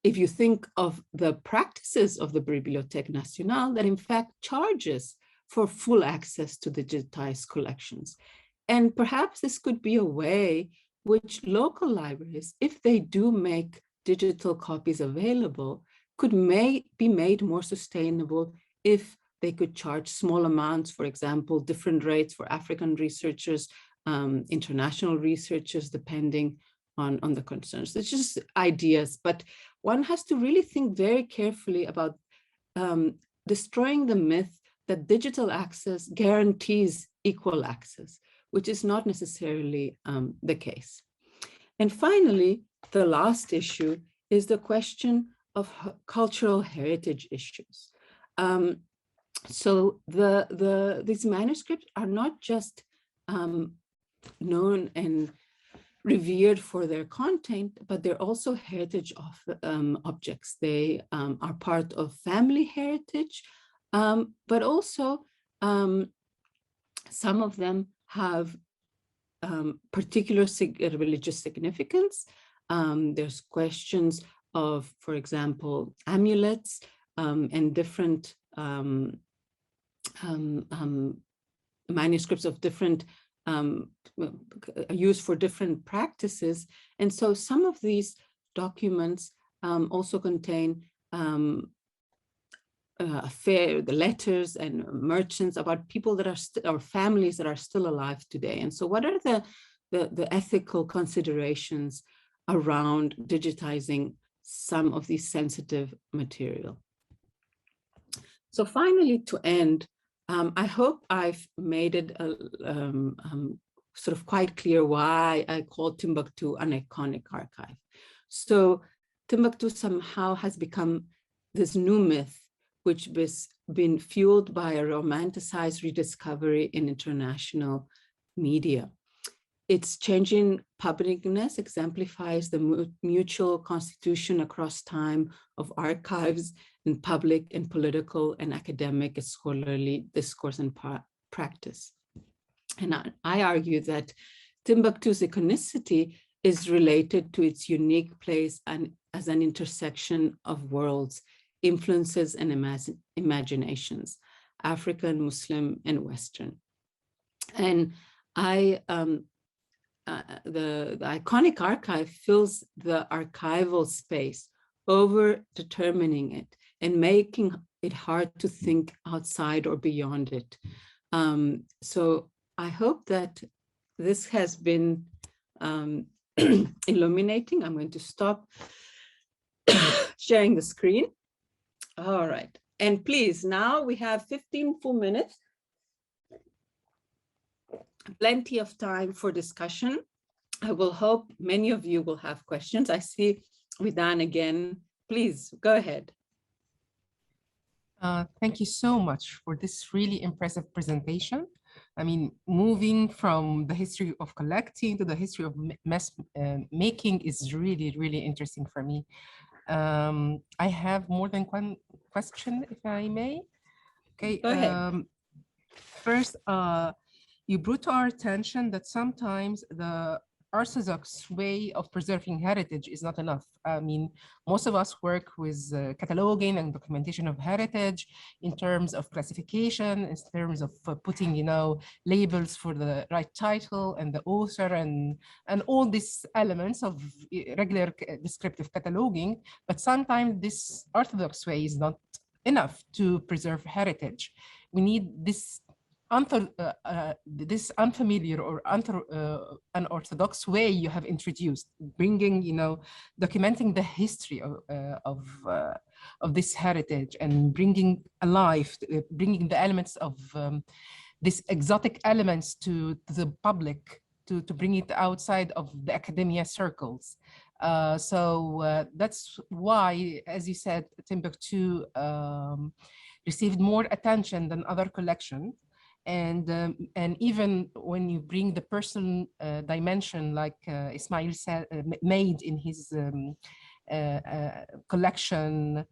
if you think of the practices of the Bibliothèque Nationale, that in fact charges for full access to digitized collections. And perhaps this could be a way which local libraries, if they do make digital copies available, could be made more sustainable if they could charge small amounts, for example, different rates for African researchers, international researchers, depending on the concerns. It's just ideas, but one has to really think very carefully about destroying the myth that digital access guarantees equal access, which is not necessarily the case. And finally, the last issue is the question of cultural heritage issues. So these manuscripts are not just known and revered for their content, but they're also heritage objects. They are part of family heritage, but also some of them have particular religious significance. There's questions of, for example, amulets and different manuscripts of different used for different practices. And so some of these documents also contain the letters and merchants about people that are or families that are still alive today. And so what are the ethical considerations around digitizing some of these sensitive material? So finally, to end, I hope I've made it sort of quite clear why I call Timbuktu an iconic archive. So Timbuktu somehow has become this new myth, which has been fueled by a romanticized rediscovery in international media. Its changing publicness exemplifies the mutual constitution across time of archives in public and political and academic and scholarly discourse and practice. And I argue that Timbuktu's iconicity is related to its unique place and as an intersection of worlds, influences and imaginations, African, Muslim, and Western. And the iconic archive fills the archival space, over determining it and making it hard to think outside or beyond it. So I hope that this has been illuminating. I'm going to stop sharing the screen. All right. And please, now we have 15 full minutes. Plenty of time for discussion. I will hope many of you will have questions. I see Vidan again. Please go ahead. Thank you so much for this really impressive presentation. I mean, moving from the history of collecting to the history of making is really, really interesting for me. I have more than one question, if I may. Okay. Go ahead. First, you brought to our attention that sometimes the orthodox way of preserving heritage is not enough. I mean, most of us work with cataloging and documentation of heritage in terms of classification, in terms of putting, you know, labels for the right title and the author and all these elements of regular descriptive cataloging. But sometimes this orthodox way is not enough to preserve heritage. We need this this unfamiliar or unorthodox way you have introduced, bringing, you know, documenting the history of this heritage and bringing alive, bringing the elements of these exotic elements to the public, to bring it outside of the academia circles. That's why, as you said, Timbuktu received more attention than other collections. And even when you bring the personal dimension, like Ismail said, made in his collection,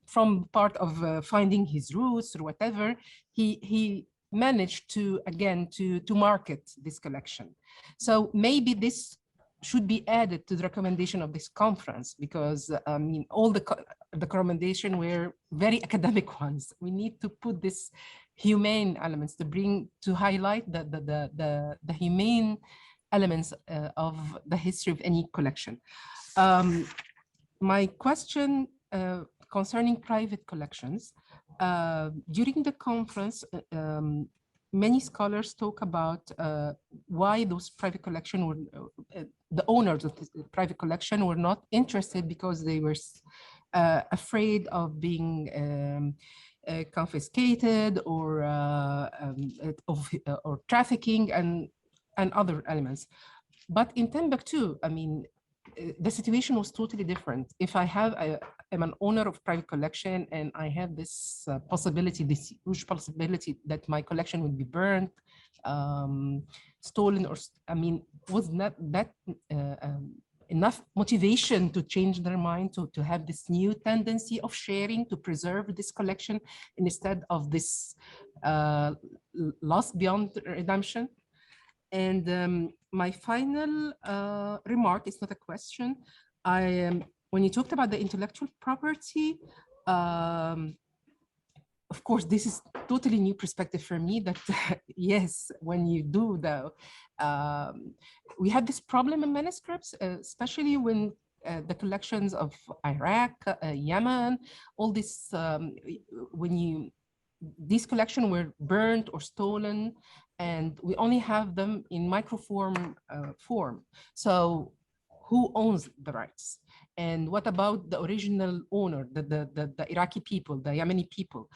from part of finding his roots or whatever, he managed to, again, to market this collection. So maybe this should be added to the recommendation of this conference, because I mean, all the recommendation were very academic ones. We need to put this humane elements to highlight the humane elements of the history of any collection. My question concerning private collections, during the conference, many scholars talk about why those private collections were, the owners of the private collection were not interested because they were afraid of being confiscated or trafficking and other elements. But in Timbuktu, I mean, the situation was totally different. If I am an owner of private collection and I have this possibility, this huge possibility that my collection would be burned, stolen, or, I mean, was not that enough motivation to change their mind, to have this new tendency of sharing, to preserve this collection instead of this loss beyond redemption? And my final remark is not a question. When you talked about the intellectual property, of course, this is totally new perspective for me, that yes, when you do we have this problem in manuscripts, especially when the collections of Iraq, Yemen, all this, these collections were burned or stolen, and we only have them in microform form. So who owns the rights? And what about the original owner, the Iraqi people, the Yemeni people?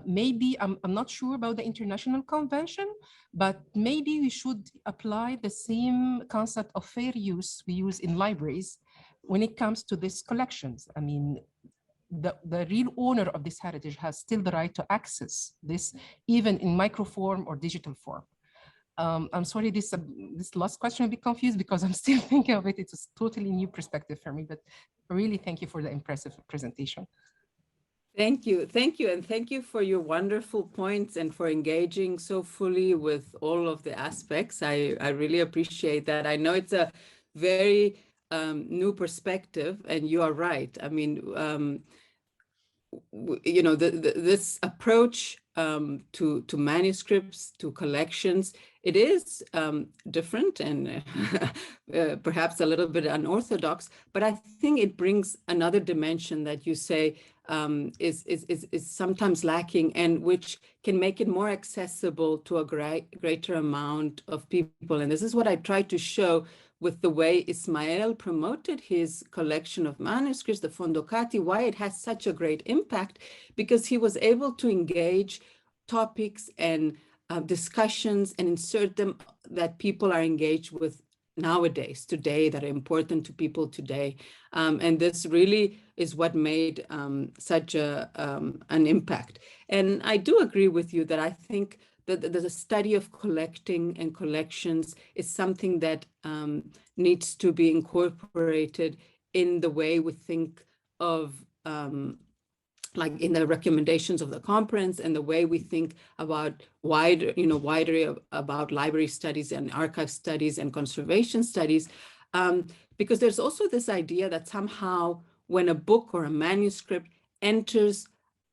Maybe, I'm not sure about the international convention, but maybe we should apply the same concept of fair use we use in libraries when it comes to these collections. I mean, the real owner of this heritage has still the right to access this, even in microform or digital form. I'm sorry, this last question will be confused because I'm still thinking of it. It's a totally new perspective for me, but really thank you for the impressive presentation. Thank you. Thank you. And thank you for your wonderful points and for engaging so fully with all of the aspects. I really appreciate that. I know it's a very new perspective, and you are right. I mean, you know, this approach to manuscripts, to collections, it is different and perhaps a little bit unorthodox, but I think it brings another dimension that you say is sometimes lacking, and which can make it more accessible to a greater amount of people. And this is what I tried to show with the way Ismail promoted his collection of manuscripts, the Fondocati, why it has such a great impact, because he was able to engage topics and discussions and insert them that people are engaged with nowadays, today, that are important to people today. And this really is what made such an impact. And I do agree with you that I think that the study of collecting and collections is something that needs to be incorporated in the way we think of like in the recommendations of the conference and the way we think about wider about library studies and archive studies and conservation studies, because there's also this idea that somehow when a book or a manuscript enters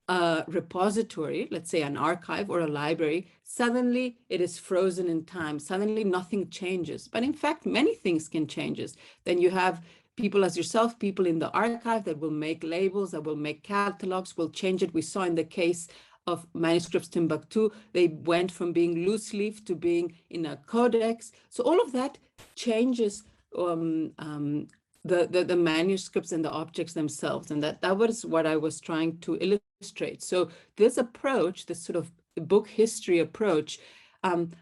a repository, let's say an archive or a library, suddenly it is frozen in time. Suddenly nothing changes. But in fact, many things can change. Then you have people as yourself, people in the archive that will make labels, that will make catalogs, will change it. We saw in the case of Manuscripts Timbuktu, they went from being loose leaf to being in a codex. So all of that changes the manuscripts and the objects themselves. And that was what I was trying to illustrate. So this approach, this sort of book history approach,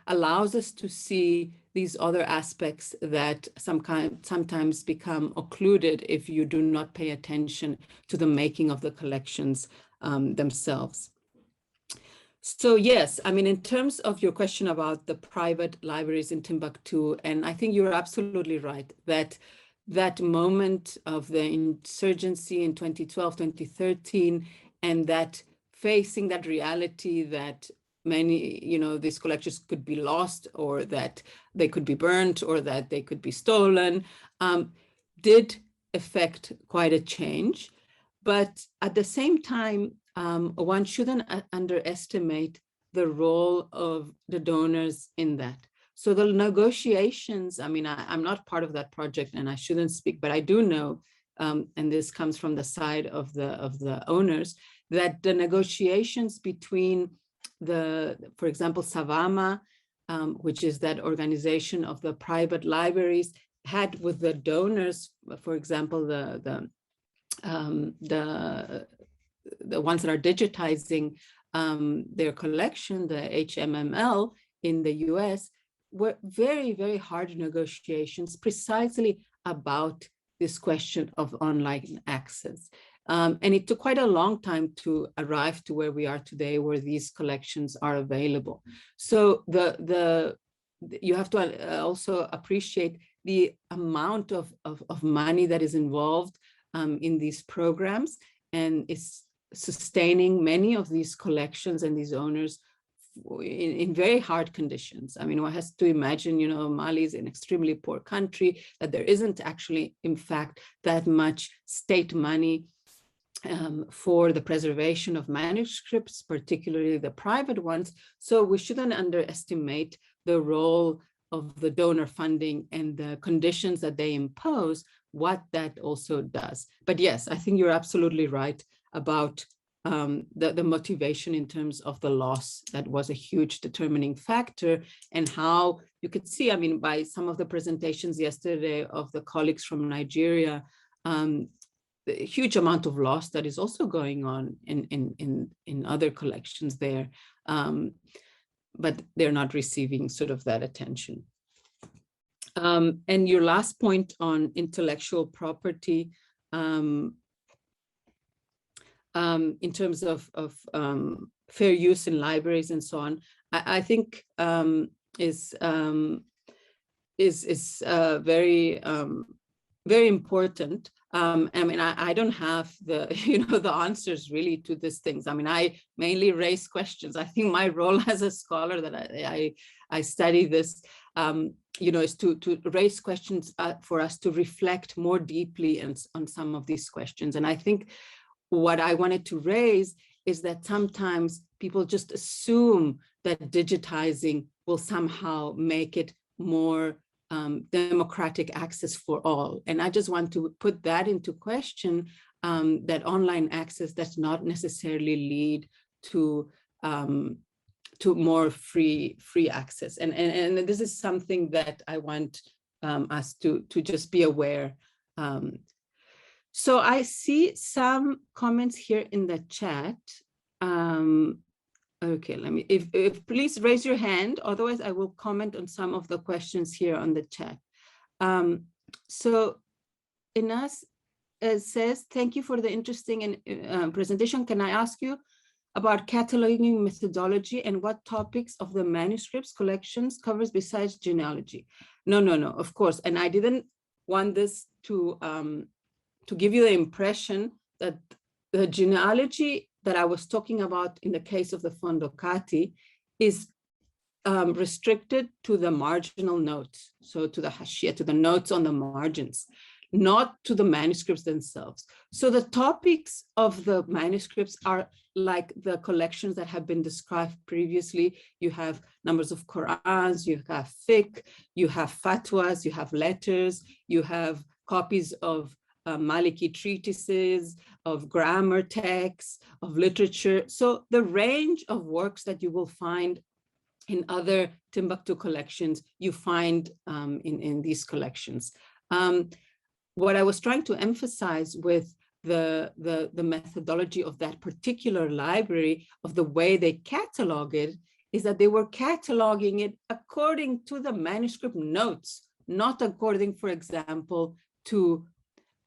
allows us to see these other aspects that sometimes become occluded if you do not pay attention to the making of the collections themselves. So yes, I mean, in terms of your question about the private libraries in Timbuktu, and I think you're absolutely right that that moment of the insurgency in 2012, 2013, and that facing that reality that many, these collections could be lost, or that they could be burnt, or that they could be stolen, did affect quite a change. But at the same time, one shouldn't underestimate the role of the donors in that. So the negotiations, I mean, I'm not part of that project and I shouldn't speak, but I do know, and this comes from the side of the owners, that the negotiations between for example, Savama, which is that organization of the private libraries, had with the donors, for example, the ones that are digitizing their collection, the HMML in the US, were very, very hard negotiations precisely about this question of online access. And it took quite a long time to arrive to where we are today, where these collections are available. So you have to also appreciate the amount of money that is involved in these programs, and it's sustaining many of these collections and these owners in very hard conditions. I mean, one has to imagine, Mali is an extremely poor country, that there isn't actually, in fact, that much state money for the preservation of manuscripts, particularly the private ones. So we shouldn't underestimate the role of the donor funding and the conditions that they impose, what that also does. But yes, I think you're absolutely right about the motivation in terms of the loss. That was a huge determining factor, and how you could see, I mean, by some of the presentations yesterday of the colleagues from Nigeria, the huge amount of loss that is also going on in other collections there, but they're not receiving sort of that attention. And your last point on intellectual property, in terms of fair use in libraries and so on, I think is very, very important. I mean, I don't have the, the answers really to these things. I mean, I mainly raise questions. I think my role as a scholar that I study this, is to raise questions for us to reflect more deeply on some of these questions. And I think what I wanted to raise is that sometimes people just assume that digitizing will somehow make it more democratic access for all. And I just want to put that into question, that online access does not necessarily lead to more free access. And this is something that I want us to just be aware. So I see some comments here in the chat. Okay, let me, if please raise your hand, otherwise I will comment on some of the questions here on the chat. So Inas says, thank you for the interesting presentation. Can I ask you about cataloging methodology and what topics of the manuscripts collections covers besides genealogy? No, of course. And I didn't want this to give you the impression that the genealogy that I was talking about in the case of the Fondo Kati is restricted to the marginal notes, so to the hashia, to the notes on the margins, not to the manuscripts themselves. So the topics of the manuscripts are like the collections that have been described previously. You have numbers of Qurans, you have fiqh, you have fatwas, you have letters, you have copies of Maliki treatises, of grammar texts, of literature. So the range of works that you will find in other Timbuktu collections, you find in these collections. What I was trying to emphasize with the methodology of that particular library, of the way they catalog it, is that they were cataloging it according to the manuscript notes, not according, for example, to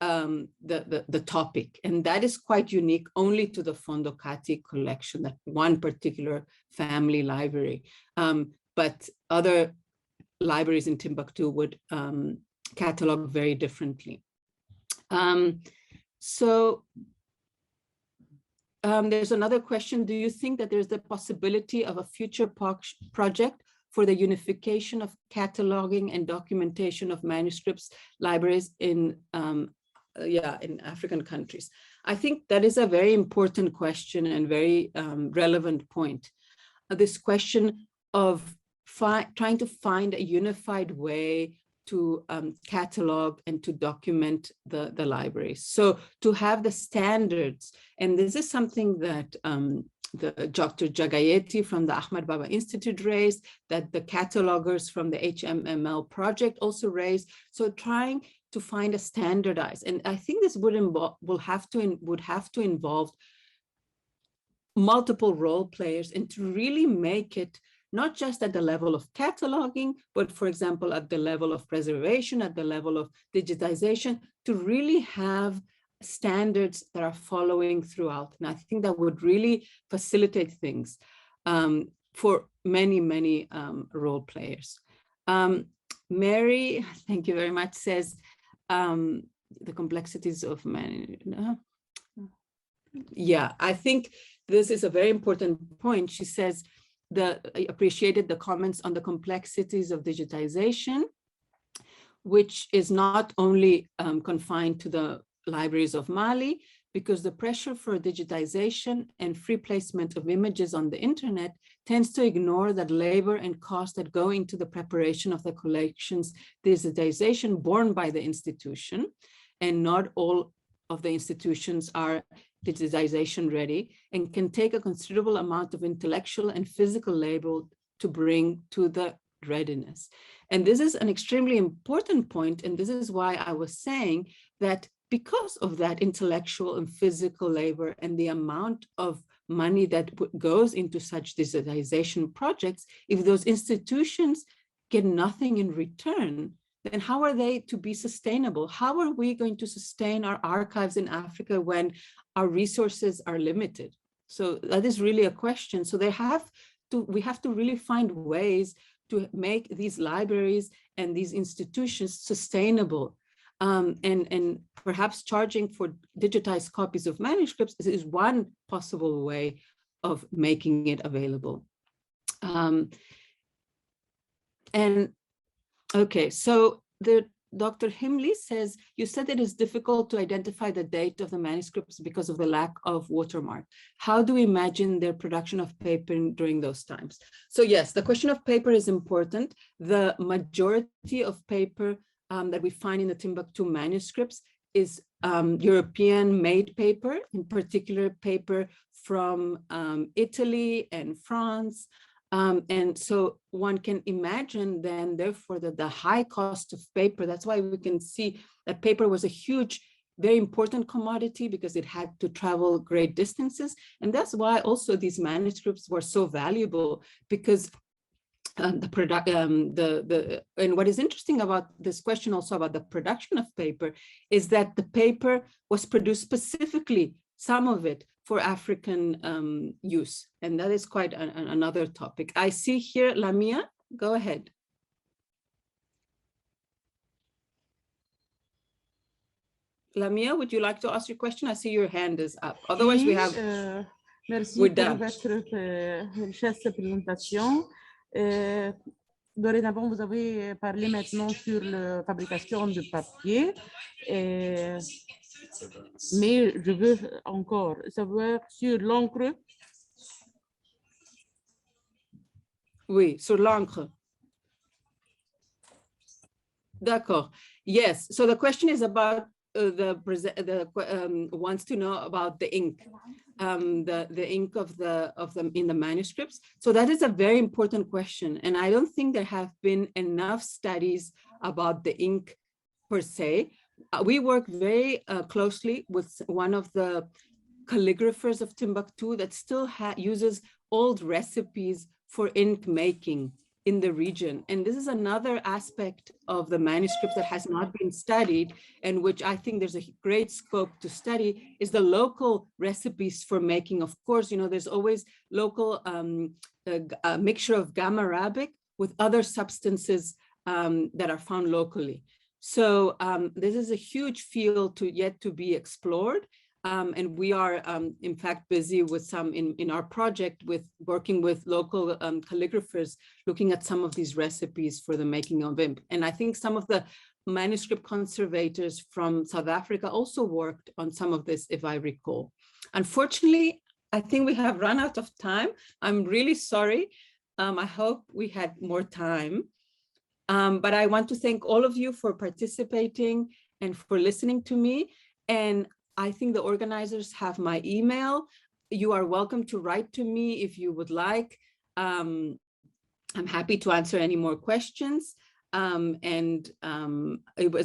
the topic. And that is quite unique only to the Fondo Kati collection, that one particular family library. But other libraries in Timbuktu would catalog very differently. There's another question. Do you think that there's the possibility of a future project for the unification of cataloging and documentation of manuscripts libraries in African countries? I think that is a very important question and very relevant point. This question of trying to find a unified way to catalog and to document the libraries. So to have the standards, and this is something that Dr. Jagayeti from the Ahmad Baba Institute raised, that the catalogers from the HMML project also raised. So trying to find a standardized, and I think this would have to involve multiple role players, and to really make it not just at the level of cataloging, but for example, at the level of preservation, at the level of digitization, to really have standards that are following throughout. And I think that would really facilitate things for many, many role players. Mary, thank you very much, says the complexities of man. Yeah, I think this is a very important point. She says, I appreciated the comments on the complexities of digitization, which is not only confined to the libraries of Mali, because the pressure for digitization and free placement of images on the internet tends to ignore that labor and cost that go into the preparation of the collection's digitization borne by the institution, and not all of the institutions are digitization ready, and can take a considerable amount of intellectual and physical labor to bring to the readiness. And this is an extremely important point, and this is why I was saying that because of that intellectual and physical labor and the amount of money that goes into such digitization projects, if those institutions get nothing in return, then how are they to be sustainable? How are we going to sustain our archives in Africa when our resources are limited? So that is really a question. So we have to really find ways to make these libraries and these institutions sustainable. And perhaps charging for digitized copies of manuscripts is one possible way of making it available. Okay, so Dr. Himley says, you said it is difficult to identify the date of the manuscripts because of the lack of watermark. How do we imagine their production of paper during those times? So yes, the question of paper is important. The majority of paper that we find in the Timbuktu manuscripts is European-made paper, in particular paper from Italy and France. And so one can imagine then, therefore, that the high cost of paper, that's why we can see that paper was a huge, very important commodity, because it had to travel great distances. And that's why also these manuscripts were so valuable, because and what is interesting about this question also about the production of paper is that the paper was produced specifically, some of it, for African use. And that is quite another topic. I see here, Lamia, go ahead. Lamia, would you like to ask your question? I see your hand is up. Otherwise, we have. Merci We're pour done. votre richesse de présentation. Dorénavant, vous avez parlé maintenant sur la fabrication de papier, mais je veux encore savoir sur l'encre. Oui, sur l'encre. D'accord. Yes. So the question is about wants to know about the ink, the ink of them in the manuscripts. So that is a very important question, and I don't think there have been enough studies about the ink per se. We work very closely with one of the calligraphers of Timbuktu that still uses old recipes for ink making in the region. And this is another aspect of the manuscripts that has not been studied, and which I think there's a great scope to study, is the local recipes for making. Of course, you know, there's always local a mixture of gamma arabic with other substances that are found locally. So this is a huge field yet to be explored. And we are, in fact, busy with some in our project with working with local calligraphers, looking at some of these recipes for the making of ink. And I think some of the manuscript conservators from South Africa also worked on some of this, if I recall. Unfortunately, I think we have run out of time. I'm really sorry. I hope we had more time. But I want to thank all of you for participating and for listening to me. And I think the organizers have my email. You are welcome to write to me if you would like. I'm happy to answer any more questions. It's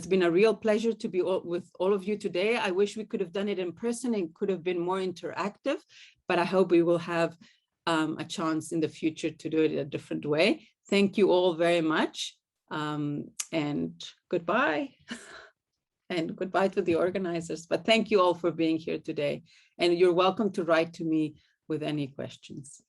been a real pleasure to be with all of you today. I wish we could have done it in person and could have been more interactive, but I hope we will have a chance in the future to do it a different way. Thank you all very much, and goodbye. And goodbye to the organizers, but thank you all for being here today. And you're welcome to write to me with any questions.